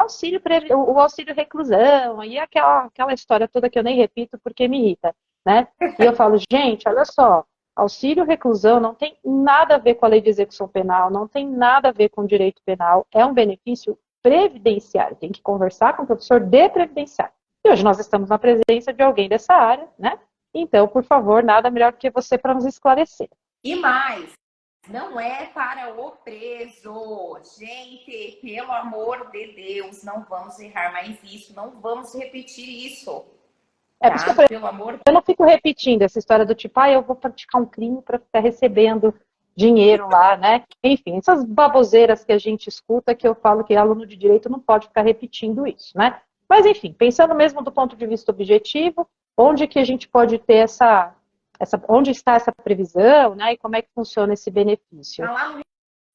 Speaker 1: auxílio reclusão, aí aquela história toda que eu nem repito porque me irrita, né? E eu falo, gente, olha só, auxílio reclusão não tem nada a ver com a lei de execução penal, não tem nada a ver com direito penal, é um benefício previdenciário, tem que conversar com o professor de previdenciário. E hoje nós estamos na presença de alguém dessa área, né? Então, por favor, nada melhor do que você para nos esclarecer.
Speaker 2: E mais, não é para o preso. Gente, pelo amor de Deus, não vamos errar mais isso, não vamos repetir isso.
Speaker 1: Tá? Pelo amor... Eu não fico repetindo essa história do tipo, eu vou praticar um crime para ficar recebendo dinheiro lá, né? Enfim, essas baboseiras que a gente escuta, que eu falo que aluno de direito não pode ficar repetindo isso, né? Mas, enfim, pensando mesmo do ponto de vista objetivo, onde que a gente pode ter onde está essa previsão, né? E como é que funciona esse benefício?
Speaker 2: Está lá no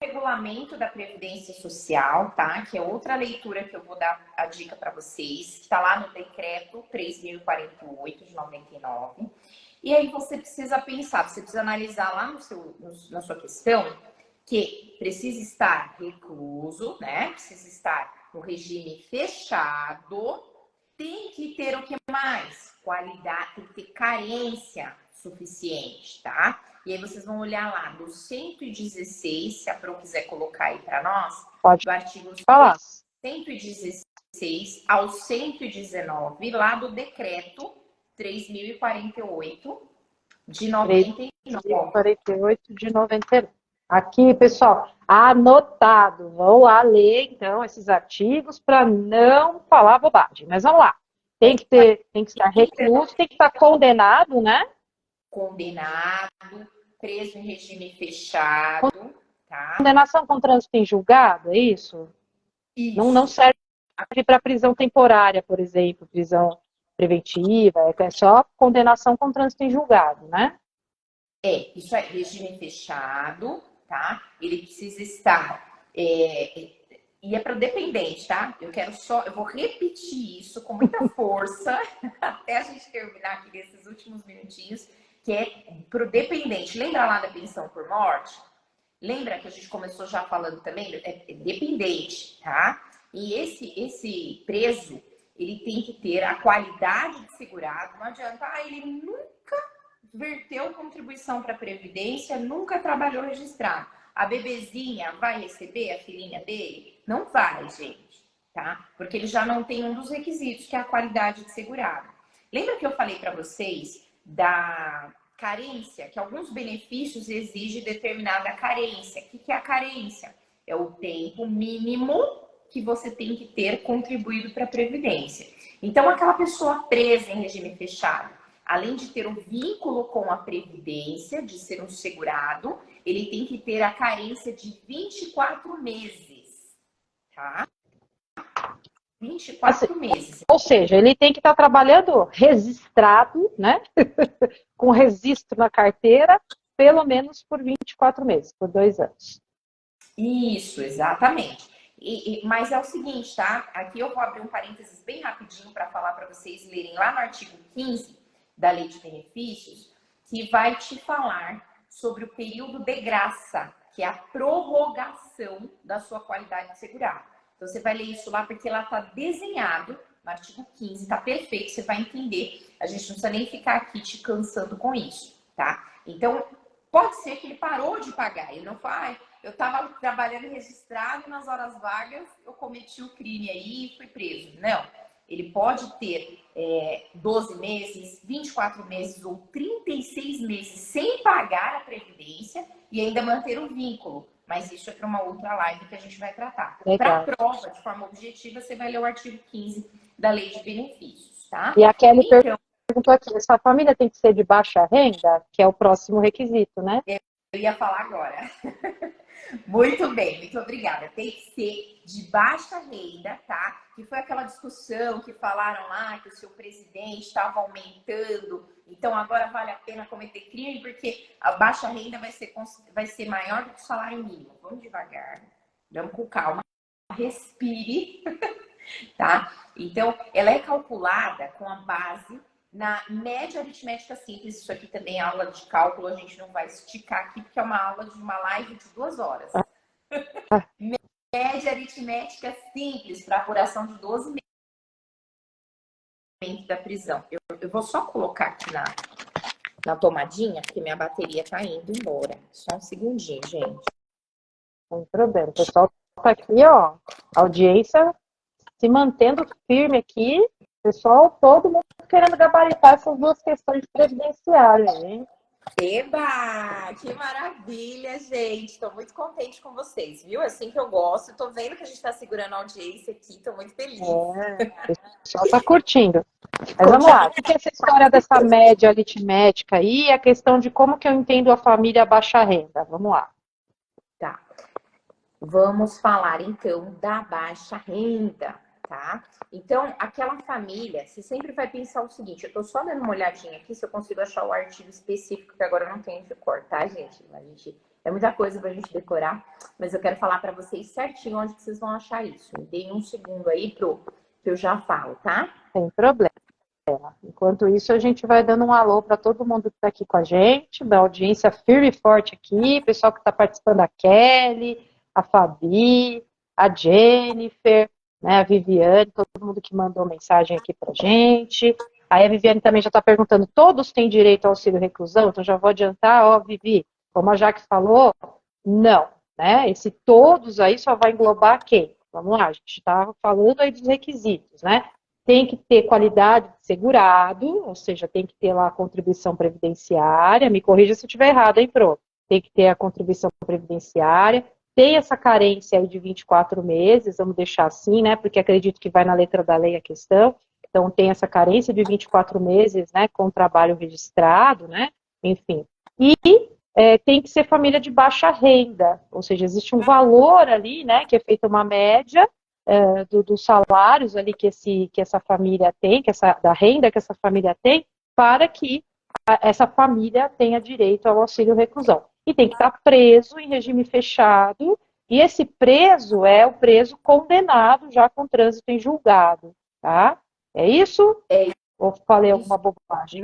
Speaker 2: regulamento da Previdência Social, tá? Que é outra leitura que eu vou dar a dica para vocês. Está lá no decreto 3.048 de 99. E aí você precisa pensar, você precisa analisar lá na sua questão que precisa estar recluso, né? Precisa estar no regime fechado. Tem que ter o que mais? Qualidade, tem que ter carência suficiente, tá? E aí vocês vão olhar lá do 116, se a Pro quiser colocar aí para nós,
Speaker 1: pode
Speaker 2: do artigo
Speaker 1: falar.
Speaker 2: 116 ao 119, lá do decreto 3.048 de 99.
Speaker 1: 3.048 de 99. Aqui, pessoal, anotado. Vou lá ler, então, esses artigos para não falar bobagem. Mas vamos lá. Tem que estar recluso, tem que estar condenado, né?
Speaker 2: Condenado, preso em regime fechado, tá?
Speaker 1: Condenação com trânsito em julgado, é isso?
Speaker 2: Isso.
Speaker 1: Não serve para prisão temporária, por exemplo, prisão preventiva, é só condenação com trânsito em julgado, né?
Speaker 2: Isso é regime fechado, tá? Ele precisa estar. E é para o dependente, tá? Eu vou repetir isso com muita força, até a gente terminar aqui nesses últimos minutinhos, que é para o dependente. Lembra lá da pensão por morte? Lembra que a gente começou já falando também? É dependente, tá? E esse preso, ele tem que ter a qualidade de segurado. Não adianta, ele nunca verteu contribuição para a Previdência, nunca trabalhou registrado. A bebezinha vai receber a filhinha dele? Não vai, gente, tá? Porque ele já não tem um dos requisitos, que é a qualidade de segurado. Lembra que eu falei para vocês da carência, que alguns benefícios exigem determinada carência. O que é a carência? É o tempo mínimo que você tem que ter contribuído para a Previdência. Então, aquela pessoa presa em regime fechado, além de ter um vínculo com a Previdência, de ser um segurado, ele tem que ter a carência de 24 meses, tá? 24 meses.
Speaker 1: Ou seja, ele tem que estar trabalhando registrado, né? Com registro na carteira, pelo menos por 24 meses, por 2 anos.
Speaker 2: Isso, exatamente. Mas é o seguinte, tá? Aqui eu vou abrir um parênteses bem rapidinho para falar para vocês lerem lá no artigo 15 da Lei de Benefícios, que vai te falar sobre o período de graça, que é a prorrogação da sua qualidade de segurado. Então, você vai ler isso lá, porque lá está desenhado no artigo 15, está perfeito, você vai entender. A gente não precisa nem ficar aqui te cansando com isso, tá? Então, pode ser que ele parou de pagar. Ele não faz, eu estava trabalhando registrado nas horas vagas, eu cometi o crime aí e fui preso. Não. Ele pode ter 12 meses, 24 meses ou 36 meses sem pagar a previdência e ainda manter o vínculo. Mas isso é para uma outra live que a gente vai tratar. Para a prova, de forma objetiva, você vai ler o artigo 15 da Lei de Benefícios, tá?
Speaker 1: E a Kelly perguntou aqui, sua família tem que ser de baixa renda? Que é o próximo requisito, né?
Speaker 2: Eu ia falar agora. Muito bem, muito obrigada. Tem que ser de baixa renda, tá? Que foi aquela discussão que falaram lá que o seu presidente estava aumentando, então agora vale a pena cometer crime porque a baixa renda vai ser maior do que o salário mínimo. Vamos devagar, vamos com calma, respire, tá? Então, ela é calculada com a base na média aritmética simples. Isso aqui também é aula de cálculo, a gente não vai esticar aqui, porque é uma aula de uma live de 2 horas. Média aritmética simples para apuração de 12 meses da prisão. Eu vou só colocar aqui na tomadinha, porque minha bateria está indo embora. Só um segundinho, gente.
Speaker 1: Sem problema. O pessoal tá aqui, ó, audiência se mantendo firme aqui. Pessoal, todo mundo querendo gabaritar essas duas questões previdenciárias, hein?
Speaker 2: Eba! Que maravilha, gente! Estou muito contente com vocês, viu? É assim que eu gosto. Estou vendo que a gente está segurando a audiência aqui. Estou muito feliz.
Speaker 1: O pessoal está curtindo. Mas vamos lá. O que é essa história dessa média aritmética aí? A questão de como que eu entendo a família baixa renda. Vamos lá.
Speaker 2: Tá. Vamos falar, então, da baixa renda, tá? Então, aquela família, você sempre vai pensar o seguinte, eu tô só dando uma olhadinha aqui se eu consigo achar o artigo específico, que agora eu não tenho de cor, tá, gente? É muita coisa pra gente decorar, mas eu quero falar pra vocês certinho onde que vocês vão achar isso. Me deem um segundo aí que eu já falo, tá?
Speaker 1: Sem problema. Enquanto isso, a gente vai dando um alô para todo mundo que está aqui com a gente, da audiência firme e forte aqui, pessoal que está participando, a Kelly, a Fabi, a Jennifer, né, a Viviane, todo mundo que mandou mensagem aqui pra gente. Aí a Viviane também já está perguntando, todos têm direito ao auxílio reclusão? Então já vou adiantar, ó, Vivi, como a Jaque falou, não, né? Esse todos aí só vai englobar quem? Vamos lá, a gente está falando aí dos requisitos, né? Tem que ter qualidade de segurado, ou seja, tem que ter lá a contribuição previdenciária, me corrija se eu estiver errado, hein, Pro? Tem que ter a contribuição previdenciária, tem essa carência aí de 24 meses, vamos deixar assim, né, porque acredito que vai na letra da lei a questão, então tem essa carência de 24 meses, né, com trabalho registrado, né, enfim. E tem que ser família de baixa renda, ou seja, existe um valor ali, né, que é feita uma média dos salários ali que essa família tem, da renda que essa família tem, para que essa família tenha direito ao auxílio reclusão. E tem que estar preso em regime fechado, e esse preso é o preso condenado já com trânsito em julgado, tá? É isso? Ou falei alguma bobagem?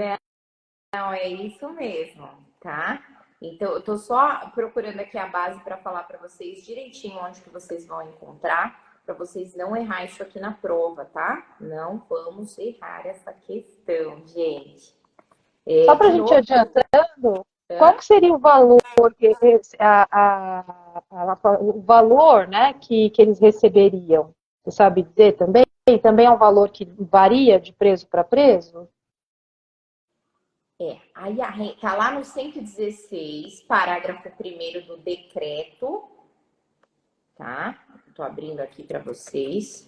Speaker 2: Não, é isso mesmo, tá? Então, eu tô só procurando aqui a base para falar para vocês direitinho onde que vocês vão encontrar, para vocês não errar isso aqui na prova, tá? Não vamos errar essa questão, gente.
Speaker 1: Só para a gente adiantando, qual que seria o valor, o valor, né, que eles receberiam? Você sabe dizer também? Também é um valor que varia de preso para preso?
Speaker 2: Aí tá lá no 116, parágrafo 1º do decreto, tá? Tô abrindo aqui para vocês.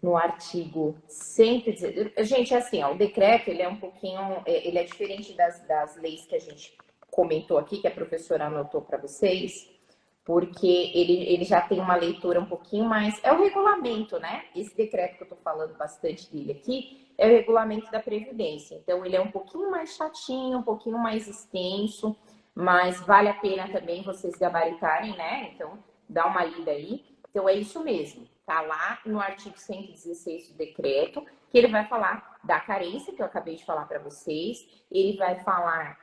Speaker 2: No artigo 116. Gente, assim, ó, o decreto, ele é um pouquinho, ele é diferente das leis que a gente comentou aqui, que a professora anotou para vocês, porque ele já tem uma leitura um pouquinho mais, é o regulamento, né? Esse decreto que eu tô falando bastante dele aqui, é o regulamento da Previdência. Então, ele é um pouquinho mais chatinho, um pouquinho mais extenso, mas vale a pena também vocês gabaritarem, né? Então, dá uma lida aí. Então, é isso mesmo. Tá lá no artigo 116 do decreto, que ele vai falar da carência, que eu acabei de falar para vocês. Ele vai falar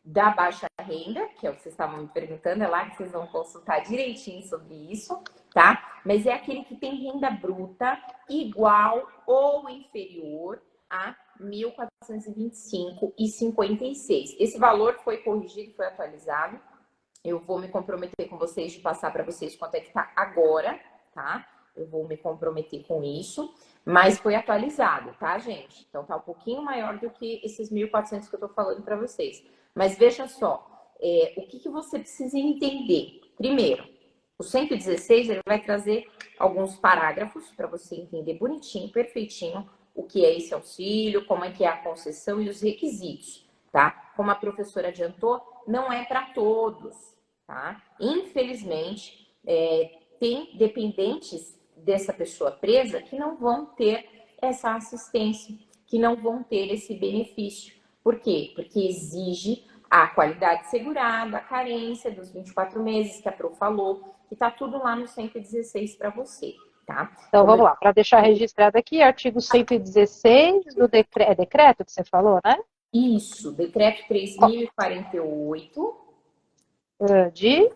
Speaker 2: da baixa renda, que é o que vocês estavam me perguntando, é lá que vocês vão consultar direitinho sobre isso, tá? Mas é aquele que tem renda bruta igual ou inferior a 1.425,56. Esse valor foi corrigido, foi atualizado. Eu vou me comprometer com vocês de passar para vocês quanto é que tá agora, tá? Eu vou me comprometer com isso, mas foi atualizado, tá, gente? Então tá um pouquinho maior do que esses 1.400 que eu tô falando para vocês. Mas veja só, o que você precisa entender? Primeiro, o 116 ele vai trazer alguns parágrafos para você entender bonitinho, perfeitinho, o que é esse auxílio, como é que é a concessão e os requisitos, tá? Como a professora adiantou, não é para todos, tá? Infelizmente, tem dependentes dessa pessoa presa que não vão ter essa assistência, que não vão ter esse benefício. Por quê? Porque exige a qualidade segurada, a carência dos 24 meses que a Pro falou, que tá tudo lá no 116 para você, tá?
Speaker 1: Então, vamos lá, para deixar registrado aqui, artigo 116 do decreto, decreto que você falou, né?
Speaker 2: Isso, decreto 3.048
Speaker 1: de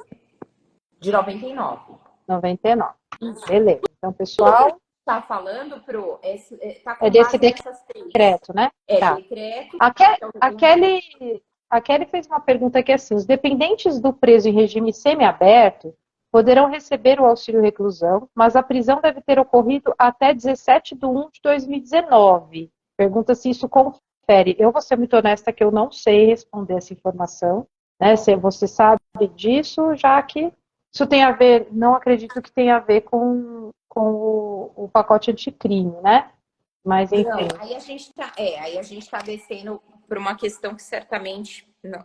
Speaker 2: 99.
Speaker 1: 99.
Speaker 2: Isso.
Speaker 1: Beleza. Então, pessoal,
Speaker 2: Tá falando, Pro, tá
Speaker 1: é
Speaker 2: com
Speaker 1: desse
Speaker 2: base nessas três.
Speaker 1: decreto, né? Tá.
Speaker 2: Decreto.
Speaker 1: A Kelly fez uma pergunta que é assim: os dependentes do preso em regime semiaberto poderão receber o auxílio reclusão, mas a prisão deve ter ocorrido até 17/1/2019. Pergunta se isso confere. Eu vou ser muito honesta que eu não sei responder essa informação, né? Se você sabe disso, já que isso tem a ver, não acredito que tenha a ver com o pacote anticrime, né? Mas enfim.
Speaker 2: Não, aí a gente tá descendo por uma questão que certamente não,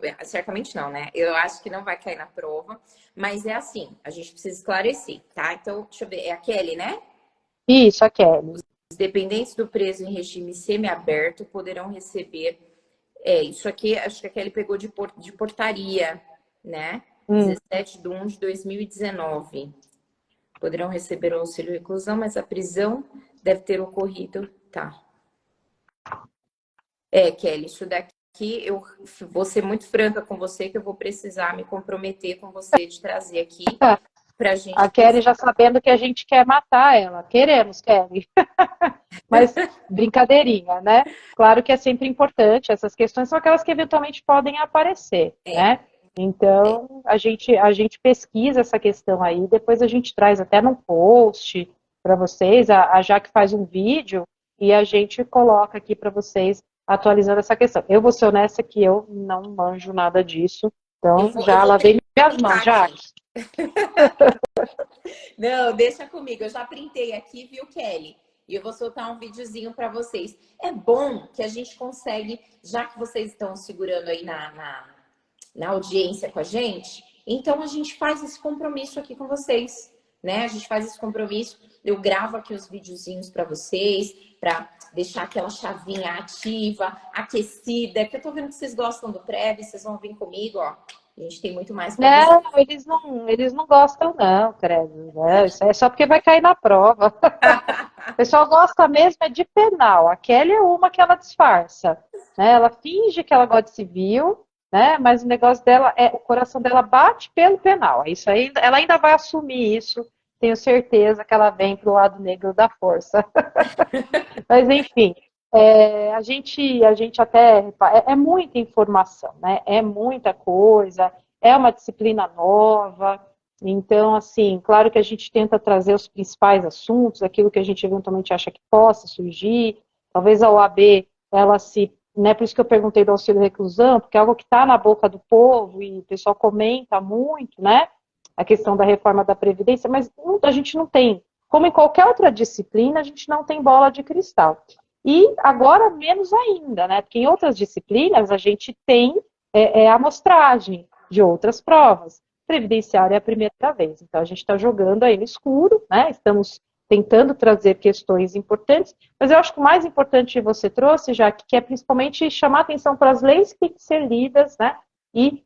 Speaker 2: né? Eu acho que não vai cair na prova, mas é assim, a gente precisa esclarecer, tá? Então, deixa eu ver, é a Kelly, né?
Speaker 1: Isso, a Kelly.
Speaker 2: Os dependentes do preso em regime semiaberto poderão receber, isso aqui, acho que a Kelly pegou de portaria, né? 17/1/2019. Poderão receber o auxílio reclusão, mas a prisão deve ter ocorrido, tá? Kelly, isso daqui eu vou ser muito franca com você, que eu vou precisar me comprometer com você de trazer aqui pra gente.
Speaker 1: A Kelly já sabendo que a gente quer matar ela. Queremos, Kelly. Mas brincadeirinha, né? Claro que é sempre importante, essas questões são aquelas que eventualmente podem aparecer, né? Então, a gente pesquisa essa questão aí, depois a gente traz até num post para vocês, a Jaque faz um vídeo e a gente coloca aqui para vocês atualizando essa questão. Eu vou ser honesta que eu não manjo nada disso, então já lavei minhas mãos, Jaque.
Speaker 2: Não, deixa comigo, eu já printei aqui, viu, Kelly? E eu vou soltar um videozinho para vocês. É bom que a gente consegue, já que vocês estão segurando aí na audiência com a gente, então a gente faz esse compromisso aqui com vocês, né? A gente faz esse compromisso, eu gravo aqui os videozinhos para vocês, para deixar aquela chavinha ativa, aquecida, que eu tô vendo que vocês gostam do Prev, vocês vão vir comigo, ó. A gente tem muito mais para vocês.
Speaker 1: Não, eles não gostam não, credo. Né? Isso é só porque vai cair na prova. O pessoal gosta mesmo é de penal. A Kelly é uma que ela disfarça. Né? Ela finge que ela gosta de civil, né? Mas o negócio dela o coração dela bate pelo penal. Isso aí, ela ainda vai assumir isso. Tenho certeza que ela vem pro lado negro da força. Mas enfim, a gente até é muita informação, né? É muita coisa, é uma disciplina nova. Então, assim, claro que a gente tenta trazer os principais assuntos, aquilo que a gente eventualmente acha que possa surgir. Talvez a OAB, ela se, né? Por isso que eu perguntei do auxílio reclusão, porque é algo que está na boca do povo e o pessoal comenta muito, né? A questão da reforma da Previdência, mas a gente não tem, como em qualquer outra disciplina, a gente não tem bola de cristal. E agora menos ainda, né? Porque em outras disciplinas a gente tem amostragem de outras provas. Previdenciária é a primeira vez. Então a gente está jogando aí no escuro, né? Estamos tentando trazer questões importantes, mas eu acho que o mais importante você trouxe, já que é principalmente chamar atenção para as leis que têm que ser lidas, né? E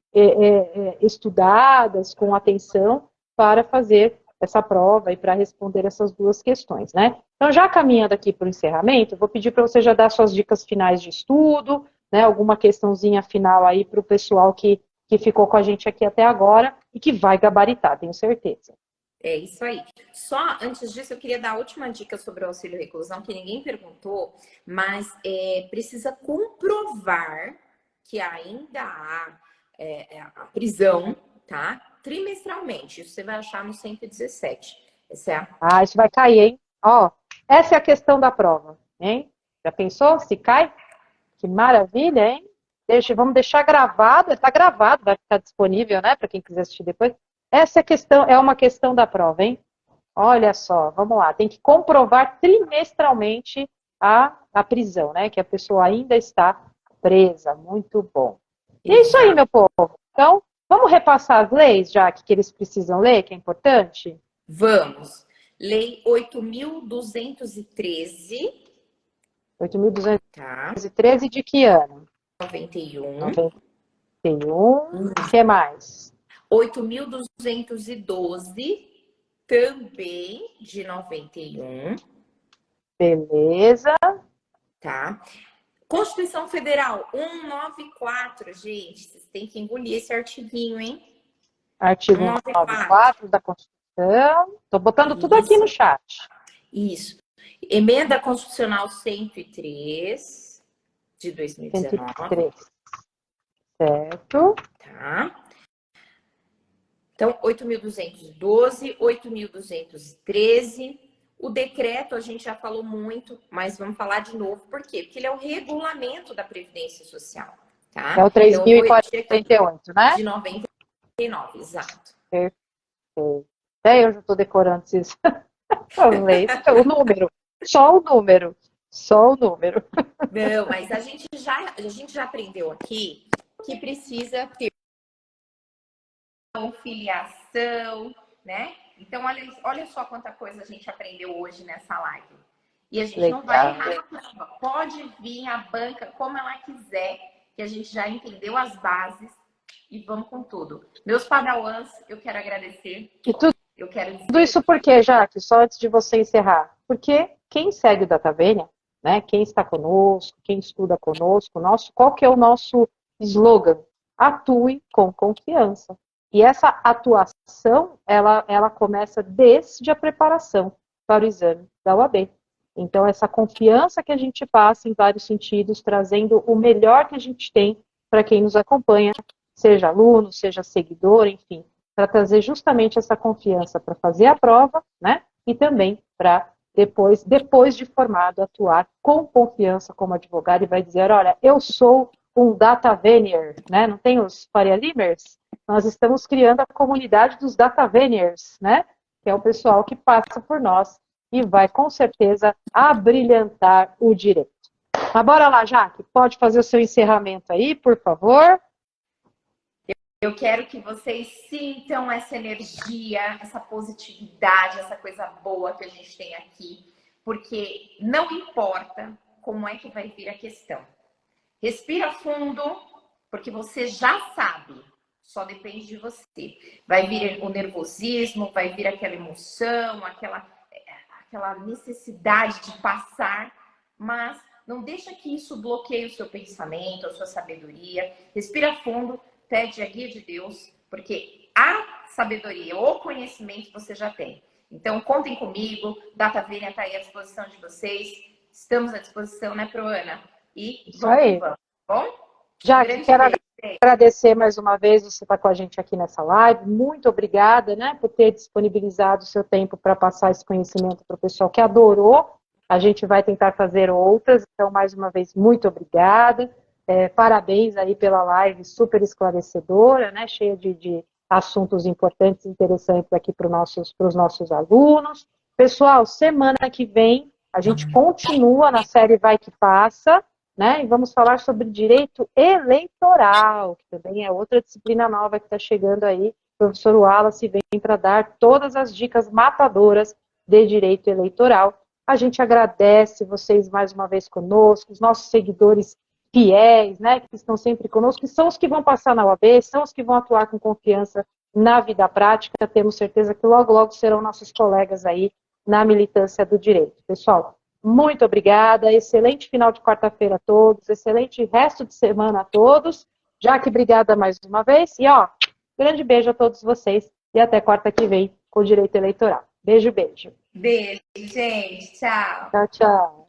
Speaker 1: estudadas com atenção para fazer essa prova e para responder essas duas questões, né? Então, já caminhando aqui para o encerramento, vou pedir para você já dar suas dicas finais de estudo, né? Alguma questãozinha final aí para o pessoal que ficou com a gente aqui até agora e que vai gabaritar, tenho certeza.
Speaker 2: É isso aí. Só antes disso, eu queria dar a última dica sobre o auxílio reclusão, que ninguém perguntou, mas precisa comprovar que ainda há a prisão, tá? Trimestralmente. Isso você vai achar no 117. Essa é a...
Speaker 1: Ah, isso vai cair, hein? Ó, essa é a questão da prova, hein? Já pensou se cai? Que maravilha, hein? Vamos deixar gravado, está gravado, vai ficar disponível, né, para quem quiser assistir depois. Essa é uma questão da prova, hein? Olha só, vamos lá, tem que comprovar trimestralmente a prisão, né? Que a pessoa ainda está presa. Muito bom. E é isso aí, meu povo. Então, vamos repassar as leis, já que eles precisam ler, que é importante?
Speaker 2: Vamos. Lei 8.213.
Speaker 1: 8.213
Speaker 2: Tá.
Speaker 1: de que ano?
Speaker 2: 91.
Speaker 1: 91. O que mais?
Speaker 2: 8.212, também de 91.
Speaker 1: Beleza.
Speaker 2: Tá. Constituição Federal 194, gente. Vocês têm que engolir esse artiguinho, hein?
Speaker 1: Artigo 194 da Constituição. Estou botando tudo aqui no chat.
Speaker 2: Isso. Emenda Constitucional 103 de 2019.
Speaker 1: 103. Certo.
Speaker 2: Tá. Então, 8.212, 8.213. O decreto a gente já falou muito, mas vamos falar de novo. Por quê? Porque ele é o regulamento da Previdência Social. Tá?
Speaker 1: É o 3.048, né?
Speaker 2: De 99, exato.
Speaker 1: Perfeito. Até eu já estou decorando esses leis. O número. Só o número. Só o número.
Speaker 2: Não, mas a gente já aprendeu aqui que precisa ter filiação, né? Então, olha só quanta coisa a gente aprendeu hoje nessa live. E a gente
Speaker 1: Legal.
Speaker 2: não vai errar. Pode vir a banca como ela quiser, que a gente já entendeu as bases e vamos com tudo. Meus padawans, eu quero agradecer.
Speaker 1: E tudo
Speaker 2: tudo
Speaker 1: isso por quê, Jaque? Só antes de você encerrar. Porque quem segue o DataVenia, né? Quem está conosco, quem estuda conosco, qual que é o nosso slogan? Atue com confiança. E essa atuação, ela começa desde a preparação para o exame da UAB. Então, essa confiança que a gente passa em vários sentidos, trazendo o melhor que a gente tem para quem nos acompanha, seja aluno, seja seguidor, enfim, para trazer justamente essa confiança para fazer a prova, né? E também para depois de formado, atuar com confiança como advogado e vai dizer, olha, eu sou um DataVenier, né? Não tem os Faria Limers? Nós estamos criando a comunidade dos DataVeniers, né? Que é o pessoal que passa por nós e vai, com certeza, abrilhantar o direito. Mas bora lá, Jaque, pode fazer o seu encerramento aí, por favor?
Speaker 2: Eu quero que vocês sintam essa energia, essa positividade, essa coisa boa que a gente tem aqui, porque não importa como é que vai vir a questão. Respira fundo, porque você já sabe, só depende de você. Vai vir o nervosismo, vai vir aquela emoção, aquela necessidade de passar, mas não deixa que isso bloqueie o seu pensamento, a sua sabedoria. Respira fundo, pede a guia de Deus, porque a sabedoria, o conhecimento você já tem. Então, contem comigo, DataVenia está aí à disposição de vocês. Estamos à disposição, né, Proana? E vamos, tá bom?
Speaker 1: Já quero agradecer mais uma vez você estar com a gente aqui nessa live. Muito obrigada, né, por ter disponibilizado o seu tempo para passar esse conhecimento para o pessoal que adorou. A gente vai tentar fazer outras, então, mais uma vez, muito obrigada. Parabéns aí pela live super esclarecedora, né, cheia de assuntos importantes e interessantes aqui para os nossos alunos. Pessoal, semana que vem a gente continua na série Vai Que Passa, né, e vamos falar sobre direito eleitoral, que também é outra disciplina nova que está chegando aí. O professor Wallace vem para dar todas as dicas matadoras de direito eleitoral. A gente agradece vocês mais uma vez conosco, os nossos seguidores fiéis, né, que estão sempre conosco, que são os que vão passar na UAB, são os que vão atuar com confiança na vida prática. Temos certeza que logo, logo serão nossos colegas aí na militância do direito. Pessoal, muito obrigada, excelente final de quarta-feira a todos, excelente resto de semana a todos. Jaque, obrigada mais uma vez. E, grande beijo a todos vocês e até quarta que vem com o Direito Eleitoral. Beijo, beijo.
Speaker 2: Beijo, gente. Tchau.
Speaker 1: Tchau, tchau.